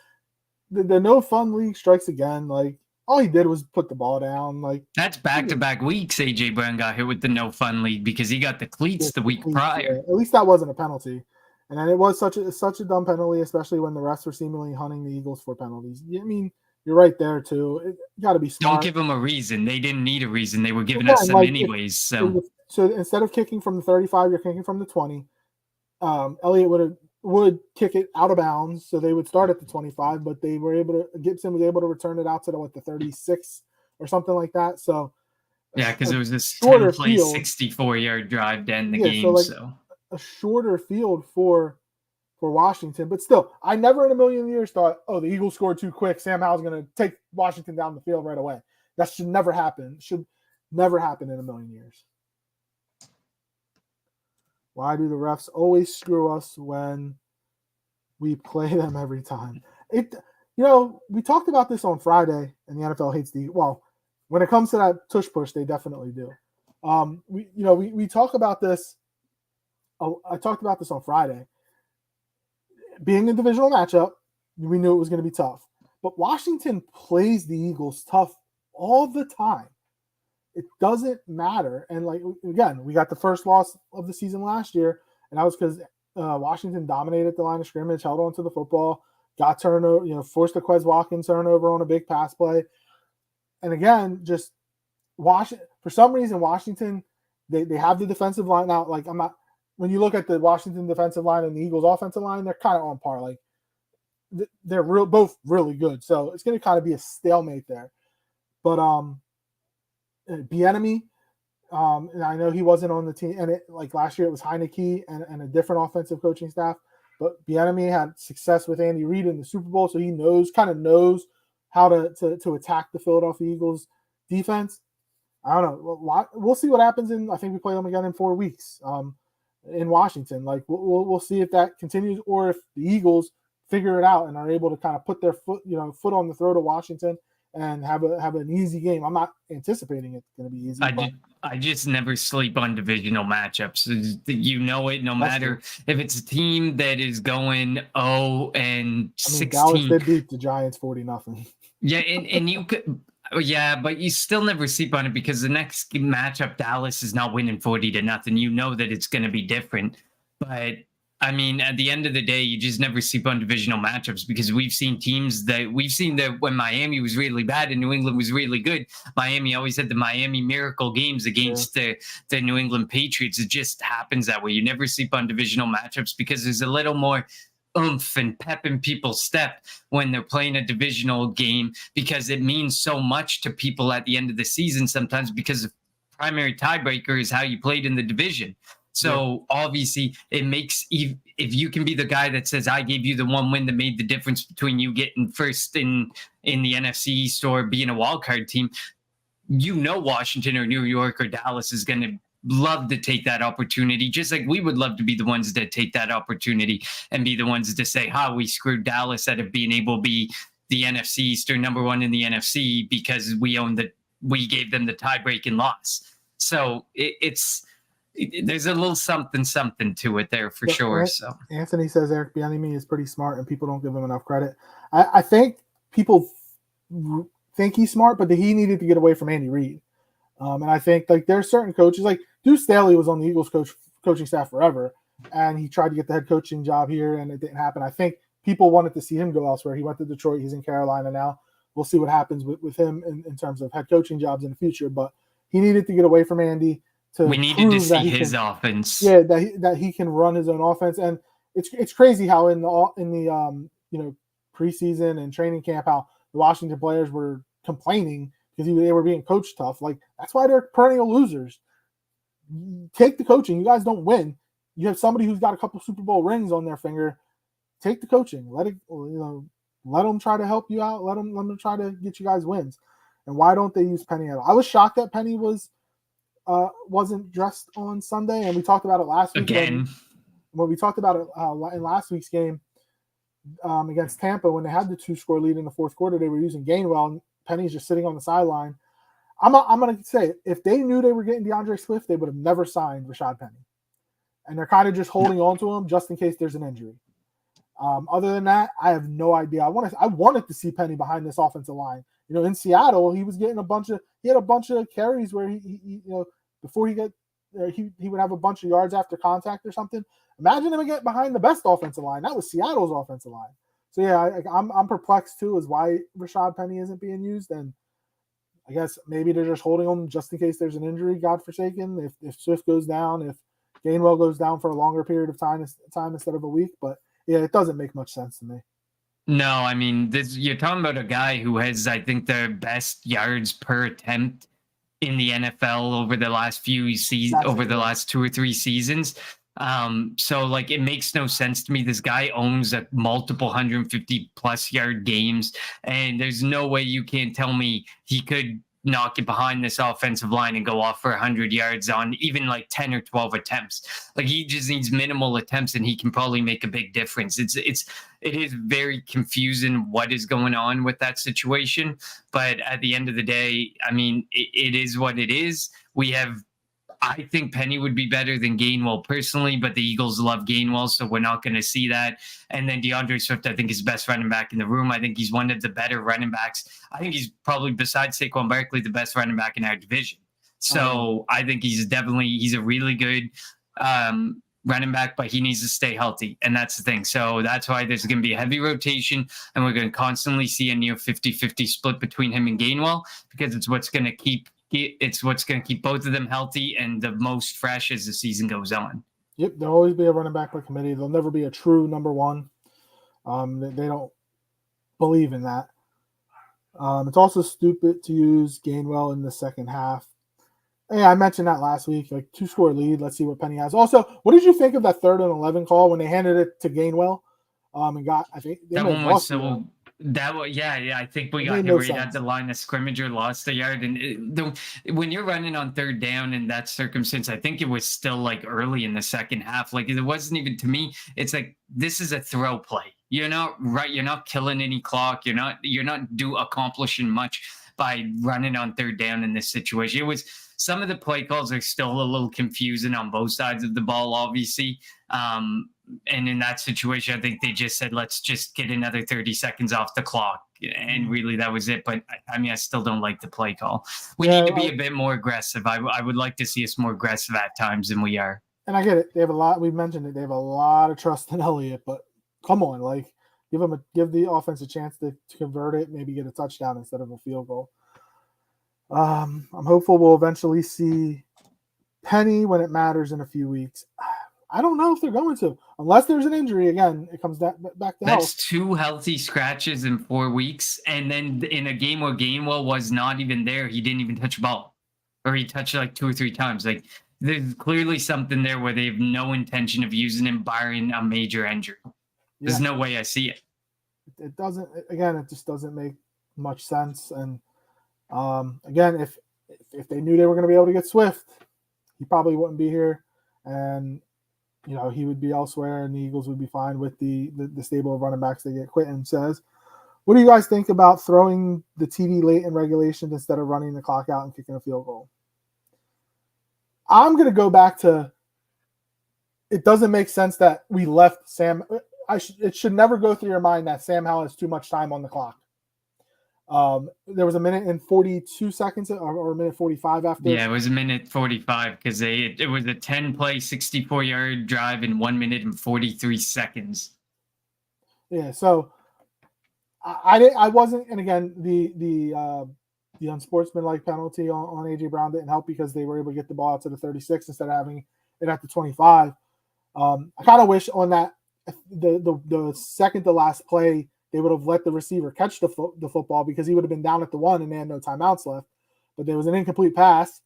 the no fun league strikes again. Like all he did was put the ball down. Like that's back-to-back weeks. AJ Brown got hit with the no fun league because he got the cleats the week prior. Yeah. At least that wasn't a penalty, and then it was such a dumb penalty, especially when the refs were seemingly hunting the Eagles for penalties. I mean, you're right there too. You got to be smart. Don't give them a reason. They didn't need a reason. They were giving us some anyways. So instead of kicking from the 35, you're kicking from the 20. Elliott would kick it out of bounds, so they would start at the 25, but Gibson was able to return it out to the 36 or something like that. So yeah, because it was this 10-play 64-yard drive to end the game. So a shorter field for Washington, but still, I never in a million years thought, oh, the Eagles scored too quick. Sam Howell's going to take Washington down the field right away. That should never happen. Should never happen in a million years. Why do the refs always screw us when we play them every time? We talked about this on Friday, and the NFL hates when it comes to that tush push, they definitely do. We talk about this. I talked about this on Friday. Being a divisional matchup, we knew it was going to be tough. But Washington plays the Eagles tough all the time. It doesn't matter. And again, we got the first loss of the season last year, and that was because Washington dominated the line of scrimmage, held on to the football, got turnover, forced a Quez Watkins turnover on a big pass play. And again, just for some reason, Washington, they have the defensive line now. When you look at the Washington defensive line and the Eagles offensive line, they're kind of on par. Like they're both really good. So it's going to kind of be a stalemate there. But Bieniemy, and I know he wasn't on the team, and last year it was Heineke and a different offensive coaching staff. But Bieniemy had success with Andy Reid in the Super Bowl, so he knows how to attack the Philadelphia Eagles defense. I don't know. We'll see what happens I think we play them again in 4 weeks. In Washington, we'll see if that continues or if the Eagles figure it out and are able to kind of put their foot on the throat of Washington and have an easy game. I'm not anticipating it's going to be easy. I just never sleep on divisional matchups. No matter if it's a team that is going 0-16. Dallas did beat the Giants 40-0. Yeah, and you could. Yeah, but you still never sleep on it because the next matchup, Dallas is not winning 40-0. You know that it's going to be different. But I mean, at the end of the day, you just never sleep on divisional matchups because we've seen that when Miami was really bad and New England was really good, Miami always had the Miami Miracle games against the New England Patriots. It just happens that way. You never sleep on divisional matchups because there's a little more oomph and pep in people's step when they're playing a divisional game, because it means so much to people at the end of the season sometimes, because the primary tiebreaker is how you played in the division. So obviously it makes, if you can be the guy that says, I gave you the one win that made the difference between you getting first in the NFC East or being a wild card team, Washington or New York or Dallas is going to love to take that opportunity, just like we would love to be the ones that take that opportunity and be the ones to say, we screwed Dallas out of being able to be the NFC East or number one in the NFC because we gave them the tie-breaking loss. So there's a little something to it there for sure. So Anthony says Eric Bieniemy is pretty smart and people don't give him enough credit. I think people think he's smart, but he needed to get away from Andy Reid. And I think like there's certain coaches, like Deuce Staley was on the Eagles coaching staff forever, and he tried to get the head coaching job here, and it didn't happen. I think people wanted to see him go elsewhere. He went to Detroit. He's in Carolina now. We'll see what happens with him in terms of head coaching jobs in the future. But he needed to get away from Andy. We needed to see his offense. Yeah, that he can run his own offense, and it's crazy how in the preseason and training camp how the Washington players were complaining because they were being coached tough. Like that's why they're perennial losers. Take the coaching. You guys don't win. You have somebody who's got a couple Super Bowl rings on their finger. Take the coaching. Let them try to help you out. Let them try to get you guys wins. And why don't they use Penny at all? I was shocked that Penny wasn't dressed on Sunday, and we talked about it last week. Again, when we talked about it in last week's game against Tampa, when they had the 2-score lead in the fourth quarter, they were using Gainwell, and Penny's just sitting on the sideline. I'm going to say, if they knew they were getting DeAndre Swift, they would have never signed Rashad Penny. And they're kind of just holding on to him just in case there's an injury. Other than that, I have no idea. I wanted to see Penny behind this offensive line. In Seattle, he was getting he had a bunch of carries where he before he would have a bunch of yards after contact or something. Imagine him get behind the best offensive line. That was Seattle's offensive line. So yeah, I'm perplexed too as why Rashad Penny isn't being used, and I guess maybe they're just holding him just in case there's an injury, God forsaken. If Swift goes down, if Gainwell goes down for a longer period of time instead of a week, but yeah, it doesn't make much sense to me. No, I mean, you're talking about a guy who has, I think, the best yards per attempt in the NFL over the last few seasons, over the last 2 or 3 seasons. So like it makes no sense to me. This guy owns a multiple 150+ yard games, and there's no way you can't tell me he could not get behind this offensive line and go off for 100 yards on even like 10 or 12 attempts. Like he just needs minimal attempts and he can probably make a big difference. It is very confusing what is going on with that situation. But at the end of the day, I mean, it is what it is. I think Penny would be better than Gainwell personally, but the Eagles love Gainwell, so we're not going to see that. And then DeAndre Swift, I think, is best running back in the room. I think he's one of the better running backs. I think he's probably, besides Saquon Barkley, the best running back in our division. So I think he's a really good running back, but he needs to stay healthy. And that's the thing. So that's why there's going to be a heavy rotation, and we're going to constantly see a near 50-50 split between him and Gainwell, because it's what's going to keep both of them healthy and the most fresh as the season goes on. Yep, there'll always be a running back by committee. There'll never be a true number one. They don't believe in that. It's also stupid to use Gainwell in the second half. Yeah, I mentioned that last week, like 2-score lead. Let's see what Penny has. Also, what did you think of that 3rd and 11 call when they handed it to Gainwell? And I think that one was so. I think we got where he had the line of scrimmage or lost a yard. And when you're running on 3rd down in that circumstance, I think it was still like early in the second half. Like it wasn't even, to me, it's like, this is a throw play. You're not right. You're not killing any clock. You're not accomplishing much by running on 3rd down in this situation. It was, some of the play calls are still a little confusing on both sides of the ball, obviously. And in that situation, I think they just said, let's just get another 30 seconds off the clock. And really, that was it. But I mean, I still don't like the play call. We need to be a bit more aggressive. I would like to see us more aggressive at times than we are. And I get it. They have a lot. We mentioned it. They have a lot of trust in Elliott. But come on, like give the offense a chance to convert it, maybe get a touchdown instead of a field goal. I'm hopeful we'll eventually see Penny when it matters in a few weeks. I don't know if they're going to. unless there's an injury, again, it comes back to health. That's 2 healthy scratches in 4 weeks. And then in a game where Gainwell was not even there, he didn't even touch a ball. Or he touched like 2 or 3 times. Like, there's clearly something there where they have no intention of using him barring a major injury. There's no way I see it. It doesn't. Again, it just doesn't make much sense. And again, if they knew they were going to be able to get Swift, he probably wouldn't be here, and he would be elsewhere, and the Eagles would be fine with the stable of running backs they get. Quentin says, "What do you guys think about throwing the TD late in regulation instead of running the clock out and kicking a field goal?" I'm going to go back to, it doesn't make sense that we left Sam. It should never go through your mind that Sam Howell has too much time on the clock. There was a minute and 42 seconds or a minute 45 after. Yeah, it was a minute 45 because it was a 10-play, 64-yard drive in 1 minute and 43 seconds. Yeah, so I wasn't, and again, the unsportsmanlike penalty on AJ Brown didn't help because they were able to get the ball out to the 36 instead of having it at the 25. I kind of wish on that the second to last play they would have let the receiver catch the football because he would have been down at the 1 and they had no timeouts left. But there was an incomplete pass,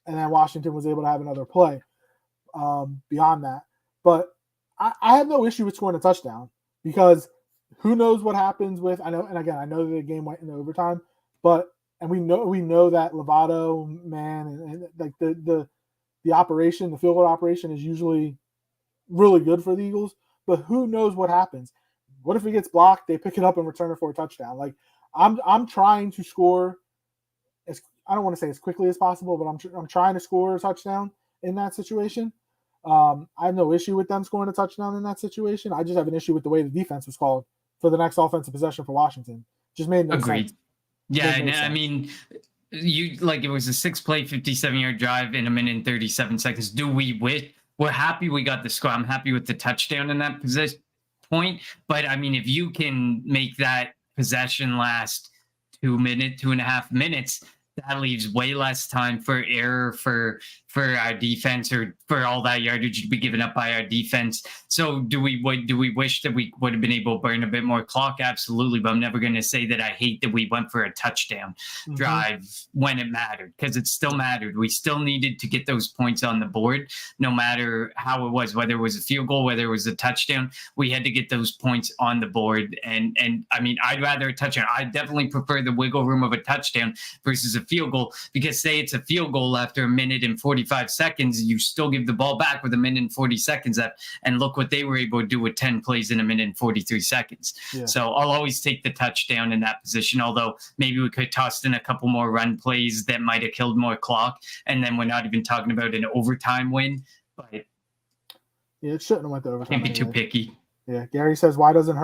and then Washington was able to have another play beyond that. But I have no issue with scoring a touchdown because who knows what happens with, I know that the game went into overtime, and we know that Lovato, man, and like the operation, the field goal operation is usually really good for the Eagles, but who knows what happens? What if it gets blocked? They pick it up and return it for a touchdown. Like I'm trying to score I don't want to say as quickly as possible, but I'm trying to score a touchdown in that situation. I have no issue with them scoring a touchdown in that situation. I just have an issue with the way the defense was called for the next offensive possession for Washington. Just made no sense. Yeah, I mean, it was a 6-play, 57-yard drive in a minute and 37 seconds. Do we wish? We're happy we got the score. I'm happy with the touchdown in that point. But I mean, if you can make that possession last 2.5 minutes, that leaves way less time for error for our defense or for all that yardage to be given up by our defense. So do we wish that we would have been able to burn a bit more clock? Absolutely. But I'm never going to say that I hate that we went for a touchdown drive when it mattered, because it still mattered. We still needed to get those points on the board, no matter how it was, whether it was a field goal, whether it was a touchdown. We had to get those points on the board. And I mean, I'd rather a touchdown. I definitely prefer the wiggle room of a touchdown versus a field goal, because say it's a field goal after a minute and 45 seconds, you still give the ball back with a minute and 40 seconds left. And look what they were able to do with 10 plays in a minute and 43 seconds. Yeah. So I'll always take the touchdown in that position, although maybe we could toss in a couple more run plays that might have killed more clock. And then we're not even talking about an overtime win. But yeah, it shouldn't have went to overtime. Can't be too picky. Yeah, Gary says, why doesn't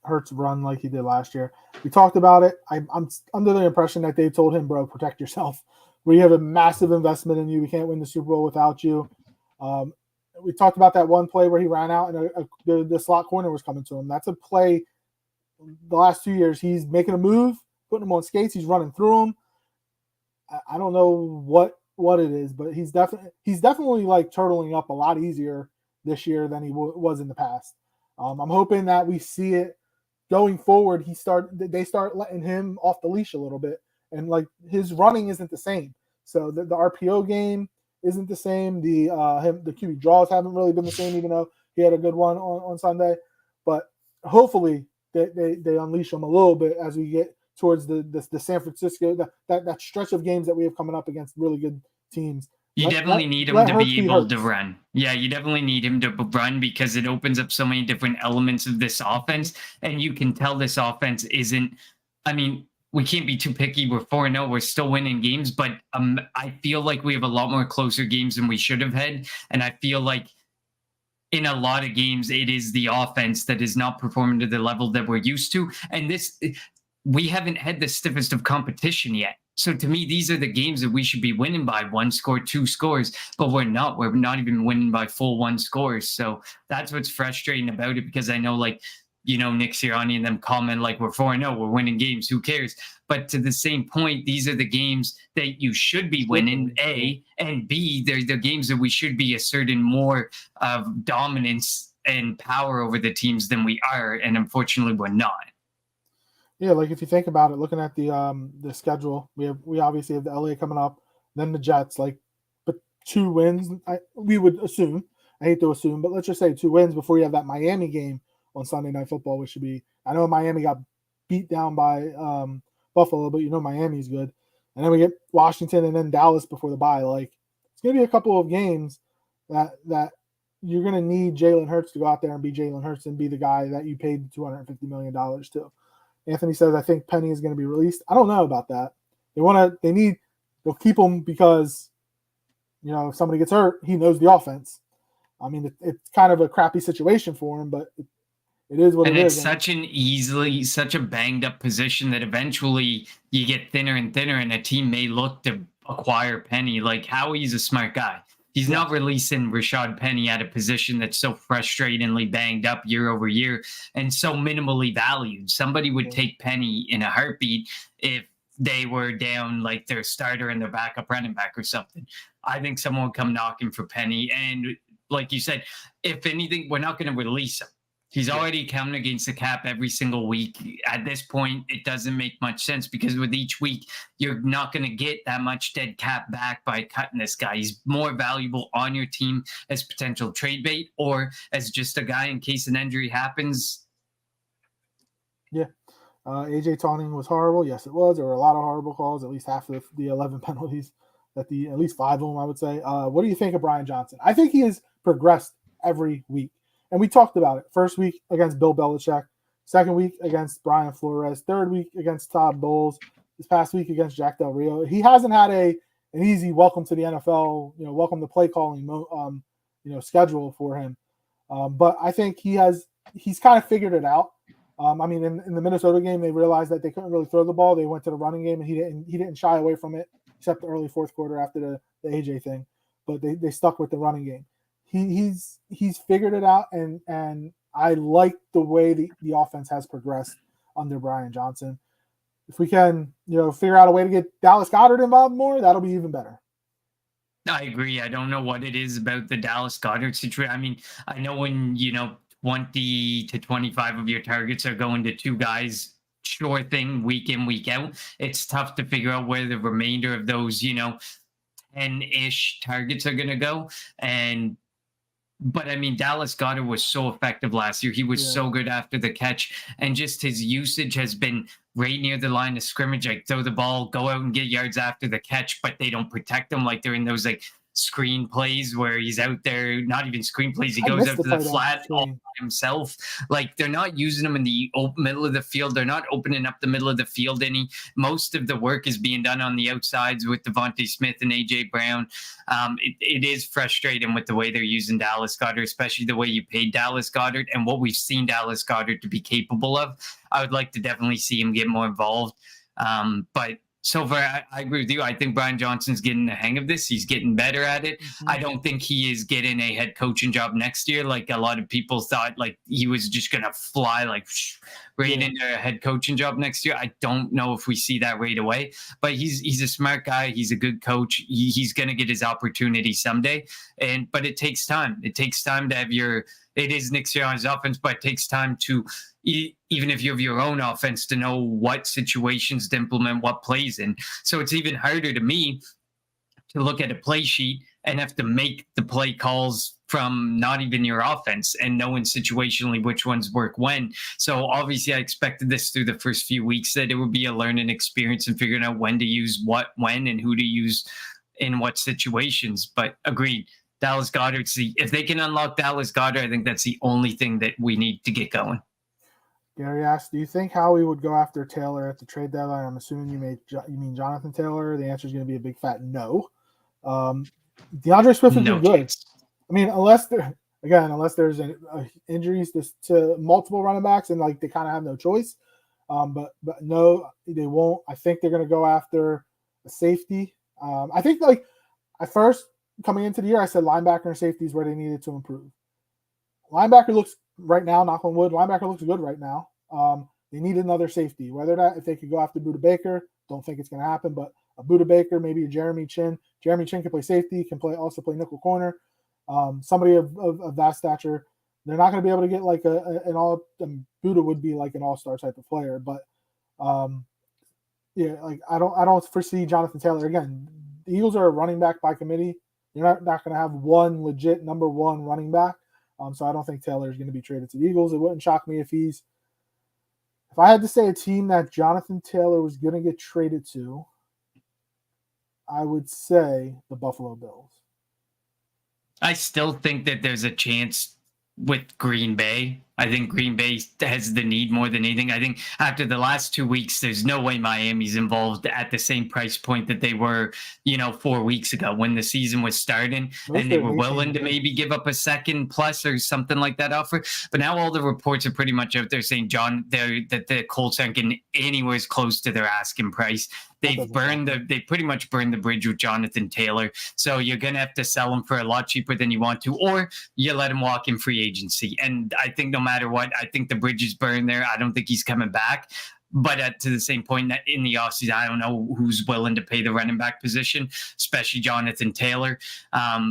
Hurts run like he did last year? We talked about it. I'm under the impression that they told him, bro, protect yourself. We have a massive investment in you. We can't win the Super Bowl without you. We talked about that one play where he ran out and the slot corner was coming to him. That's a play the last 2 years. He's making a move, putting him on skates. He's running through him. I don't know what it is, but he's definitely like turtling up a lot easier this year than he was in the past. I'm hoping that we see it going forward. They start letting him off the leash a little bit, and like his running isn't the same. So the RPO game isn't the same. The QB draws haven't really been the same, even though he had a good one on Sunday. But hopefully they unleash him a little bit as we get towards the San Francisco, that stretch of games that we have coming up against really good teams. You definitely need him to be able to run. Yeah, you definitely need him to run, because it opens up so many different elements of this offense. And you can tell this offense isn't, I mean, we can't be too picky. We're 4-0. We're still winning games, but I feel like we have a lot more closer games than we should have had. And I feel like in a lot of games, it is the offense that is not performing to the level that we're used to. And we haven't had the stiffest of competition yet. So to me, these are the games that we should be winning by 1 score, 2 scores, but we're not. We're not even winning by full 1 scores. So that's what's frustrating about it, because I know, like, Nick Sirianni and them comment like, we're 4-0, we're winning games, who cares? But to the same point, these are the games that you should be winning, A, and B, they're the games that we should be asserting more of dominance and power over the teams than we are, and unfortunately, we're not. Yeah, like if you think about it, looking at the schedule, we obviously have the LA coming up, then the Jets. Like, but 2 wins, we would assume. I hate to assume, but let's just say 2 wins before you have that Miami game on Sunday Night Football, which should be. I know Miami got beat down by Buffalo, but Miami's good. And then we get Washington and then Dallas before the bye. Like, it's gonna be a couple of games that you're gonna need Jalen Hurts to go out there and be Jalen Hurts and be the guy that you paid $250 million to. Anthony says, I think Penny is going to be released. I don't know about that. They'll keep him because, if somebody gets hurt, he knows the offense. I mean, it's kind of a crappy situation for him, but it is what it is. And it's such a banged up position that eventually you get thinner and thinner, and a team may look to acquire Penny. Like, Howie's a smart guy. He's not releasing Rashad Penny at a position that's so frustratingly banged up year over year and so minimally valued. Somebody would take Penny in a heartbeat if they were down like their starter and their backup running back or something. I think someone would come knocking for Penny. And like you said, if anything, we're not going to release him. He's already counting against the cap every single week. At this point, it doesn't make much sense because with each week, you're not going to get that much dead cap back by cutting this guy. He's more valuable on your team as potential trade bait or as just a guy in case an injury happens. Yeah. AJ taunting was horrible. Yes, it was. There were a lot of horrible calls, at least half of the 11 penalties, at least 5 of them, I would say. What do you think of Brian Johnson? I think he has progressed every week. And we talked about it. First week against Bill Belichick. Second week against Brian Flores. Third week against Todd Bowles. This past week against Jack Del Rio. He hasn't had an easy welcome to the NFL, welcome to play calling, schedule for him. But I think he's kind of figured it out. I mean, in the Minnesota game, they realized that they couldn't really throw the ball. They went to the running game, and he didn't shy away from it, except the early fourth quarter after the AJ thing. But they stuck with the running game. He's figured it out, and I like the way the offense has progressed under Brian Johnson. If we can, figure out a way to get Dallas Goedert involved more, that'll be even better. I agree. I don't know what it is about the Dallas Goedert situation. I mean, I know when 20 to 25 of your targets are going to 2 guys, sure thing, week in, week out. It's tough to figure out where the remainder of those 10-ish targets are going to go. But I mean, Dallas Goedert was so effective last year. He was so good after the catch, and just his usage has been right near the line of scrimmage. Like, throw the ball, go out and get yards after the catch, but they don't protect him. Like, they're in those screen plays where he's out there, not even screen plays. He goes out to the flat all by himself. Like, they're not using him in the middle of the field. They're not opening up the middle of the field any. Most of the work is being done on the outsides with Devontae Smith and AJ Brown. It is frustrating with the way they're using Dallas Goedert, especially the way you paid Dallas Goedert and what we've seen Dallas Goedert to be capable of. I would like to definitely see him get more involved. But so far, I agree with you. I think Brian Johnson's getting the hang of this. He's getting better at it. Mm-hmm. I don't think he is getting a head coaching job next year. Like a lot of people thought, like he was just going to fly into a head coaching job next year. I don't know if we see that right away, but he's a smart guy. He's a good coach. He's going to get his opportunity someday. But it takes time. It takes time to have it is Nick Sirianni's offense, but it takes time to, even if you have your own offense, to know what situations to implement what plays in. So it's even harder to me to look at a play sheet and have to make the play calls from not even your offense and knowing situationally which ones work when. So obviously I expected this through the first few weeks, that it would be a learning experience and figuring out when to use what, when, and who to use in what situations. But agreed. Dallas Goedert, if they can unlock Dallas Goedert, I think that's the only thing that we need to get going. Gary asked, do you think Howie would go after Taylor at the trade deadline? I'm assuming you mean Jonathan Taylor. The answer is going to be a big fat no. DeAndre Swift would be good. I mean, unless there's injuries to multiple running backs and they kind of have no choice. But no, they won't. I think they're going to go after a safety. I think at first coming into the year, I said linebacker and safety is where they needed to improve. Linebacker looks right now, knock on wood, linebacker looks good right now. They need another safety. Whether that, if they could go after Budda Baker, don't think it's going to happen, but a Budda Baker, maybe a Jeremy Chin. Jeremy Chin can play safety, can also play nickel corner. Somebody of that stature. They're not going to be able to get like an all. Buda would be like an all-star type of player, but yeah, like I don't foresee Jonathan Taylor again. The Eagles are a running back by committee. You're not going to have one legit number one running back. So I don't think Taylor is going to be traded to the Eagles. It wouldn't shock me if I had to say a team that Jonathan Taylor was going to get traded to, I would say the Buffalo Bills. I still think that there's a chance with Green Bay. I think Green Bay has the need more than anything. I think after the last 2 weeks, there's no way Miami's involved at the same price point that they were, 4 weeks ago when the season was starting, and they were willing to maybe give up a second plus or something like that offer. But now all the reports are pretty much out there saying, that the Colts aren't getting anywhere as close to their asking price. They pretty much burned the bridge with Jonathan Taylor. So you're going to have to sell him for a lot cheaper than you want to, or you let him walk in free agency. And I think no matter what, I think the bridge is burned there. I don't think he's coming back. But to the same point, that in the offseason, I don't know who's willing to pay the running back position, especially Jonathan Taylor. I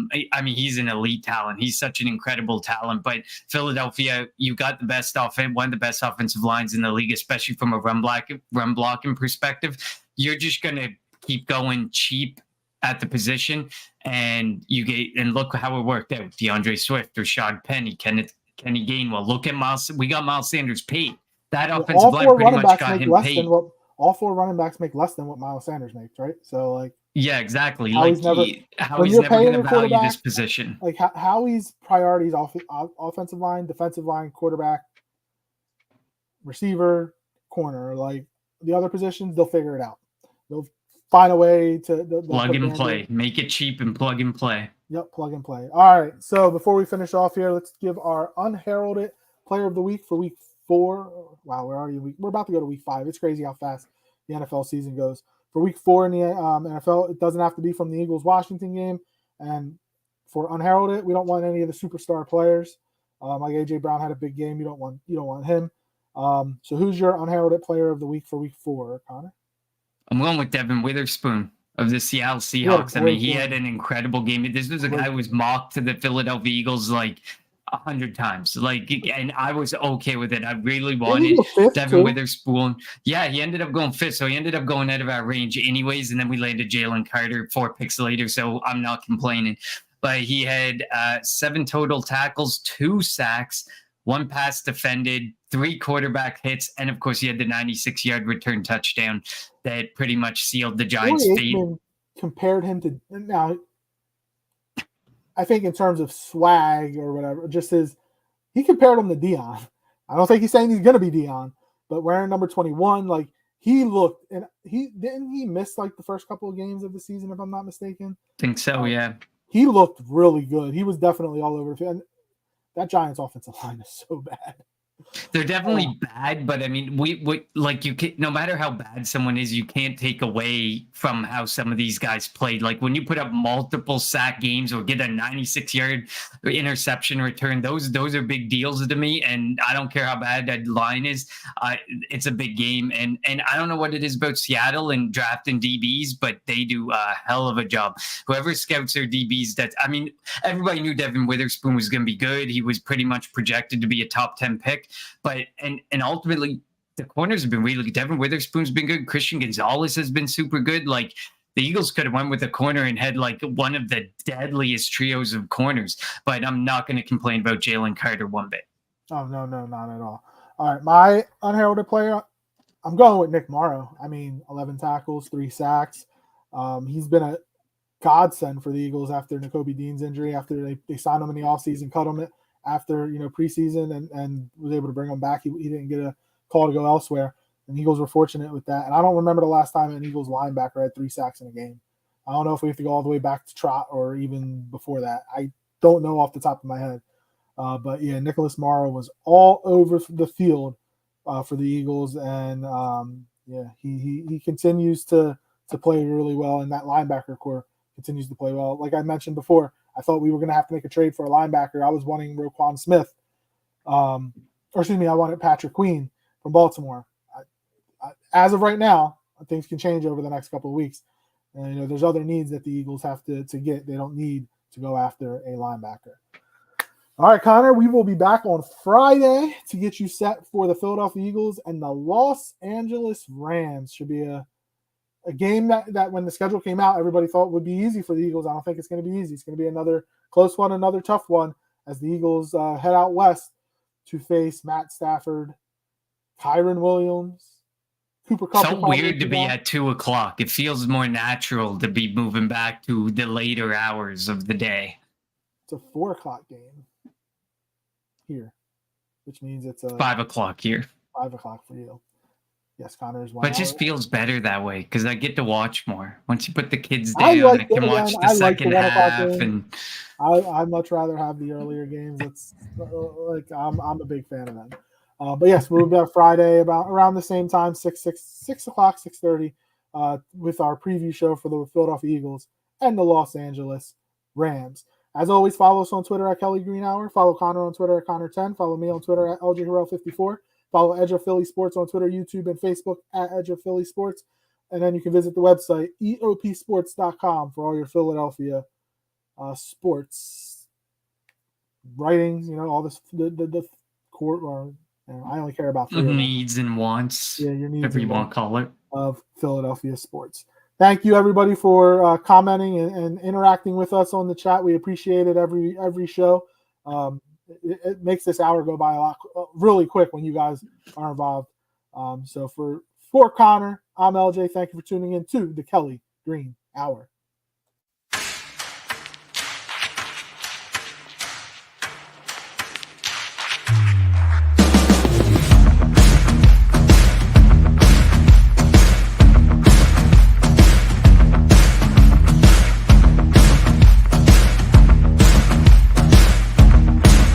mean, he's an elite talent. He's such an incredible talent. But Philadelphia, you got one of the best offensive lines in the league, especially from a run blocking perspective. You're just going to keep going cheap at the position, and look how it worked out. DeAndre Swift, Rashad Penny, Kenny Gainwell. Look at Miles. We got Miles Sanders paid. That offensive line pretty much got him paid. All four running backs make less than what Miles Sanders makes, right? So, like, yeah, exactly. How he's never going to value this position. Like Howie's priorities: offensive line, defensive line, quarterback, receiver, corner. Like the other positions, they'll figure it out. They'll find a way to plug and play. Make it cheap and plug and play. Yep, plug and play. All right. So before we finish off here, let's give our unheralded player of the week for week 4. Wow, we're about to go to week 5. It's crazy how fast the NFL season goes. For week 4 in the NFL, it doesn't have to be from the Eagles-Washington game. And for unheralded, we don't want any of the superstar players. Like AJ Brown had a big game. You don't want him. So who's your unheralded player of the week for week 4, Connor? I'm going with Devin Witherspoon of the Seattle Seahawks. I mean, he had an incredible game. This was a guy who was mocked to the Philadelphia Eagles like 100 times. And I was okay with it. I really wanted Devin Witherspoon. Yeah, he ended up going 5th. So he ended up going out of our range anyways. And then we landed Jalen Carter 4 picks later. So I'm not complaining. But he had 7 total tackles, 2 sacks, 1 pass defended, 3 quarterback hits, and of course he had the 96-yard return touchdown that pretty much sealed the Giants' fate. Compared him to now, I think in terms of swag or whatever, he compared him to Dion. I don't think he's saying he's gonna be Dion, but wearing number 21, like he looked, and he miss like the first couple of games of the season, if I'm not mistaken. Think so, yeah. He looked really good. He was definitely all over the field. That Giants offensive line is so bad. They're definitely bad, but I mean, we like you can, no matter how bad someone is, you can't take away from how some of these guys played. Like when you put up multiple sack games or get a 96-yard interception return, those are big deals to me. And I don't care how bad that line is. It's a big game. And I don't know what it is about Seattle and drafting DBs, but they do a hell of a job. Whoever scouts their DBs, everybody knew Devin Witherspoon was going to be good. He was pretty much projected to be a top 10 pick. But and ultimately the corners have been really good. Devin Witherspoon's been good. Christian Gonzalez has been super good. Like the Eagles could have went with a corner and had like one of the deadliest trios of corners. But I'm not going to complain about Jalen Carter one bit. Oh no, not at all. All right, my unheralded player, I'm going with Nick Morrow. I mean, 11 tackles, 3 sacks. He's been a godsend for the Eagles after Nakobe Dean's injury. After they signed him in the offseason, cut him after preseason and was able to bring him back. He didn't get a call to go elsewhere, and the Eagles were fortunate with that. And I don't remember the last time an Eagles linebacker had 3 sacks in a game. I don't know if we have to go all the way back to Trot or even before that. I don't know off the top of my head. But yeah, Nicholas Morrow was all over the field for the Eagles, and he continues to play really well, and that linebacker core continues to play well. Like I mentioned before, I thought we were going to have to make a trade for a linebacker. I was wanting Roquan Smith, I wanted Patrick Queen from Baltimore. As of right now, things can change over the next couple of weeks. And there's other needs that the Eagles have to get. They don't need to go after a linebacker. All right, Connor, we will be back on Friday to get you set for the Philadelphia Eagles and the Los Angeles Rams. Should be a game that when the schedule came out, everybody thought would be easy for the Eagles. I don't think it's going to be easy. It's going to be another close one, another tough one as the Eagles head out west to face Matt Stafford, Kyron Williams, Cooper Kupp. So weird to be at 2:00. It feels more natural to be moving back to the later hours of the day. It's a 4:00 game here, which means it's a 5:00 here. 5:00 for you. Yes, Connor is one. But it just feels better that way because I get to watch more. Once you put the kids down, I can watch the second half. And I much rather have the earlier games. It's like I'm a big fan of them. But yes, we'll be back Friday around the same time, 6 o'clock, 6:30, with our preview show for the Philadelphia Eagles and the Los Angeles Rams. As always, follow us on Twitter at Kelly Green Hour. Follow Connor on Twitter at Connor10. Follow me on Twitter at LJHarrell54. Follow Edge of Philly Sports on Twitter, YouTube, and Facebook at Edge of Philly Sports. And then you can visit the website, eopsports.com, for all your Philadelphia sports writings, all this, the court, or I only care about needs and wants. Yeah, your needs, whatever you want to call it, of Philadelphia sports. Thank you, everybody, for commenting and interacting with us on the chat. We appreciate it every show. It makes this hour go by really quick when you guys are involved. So for Connor, I'm LJ. Thank you for tuning in to the Kelly Green Hour.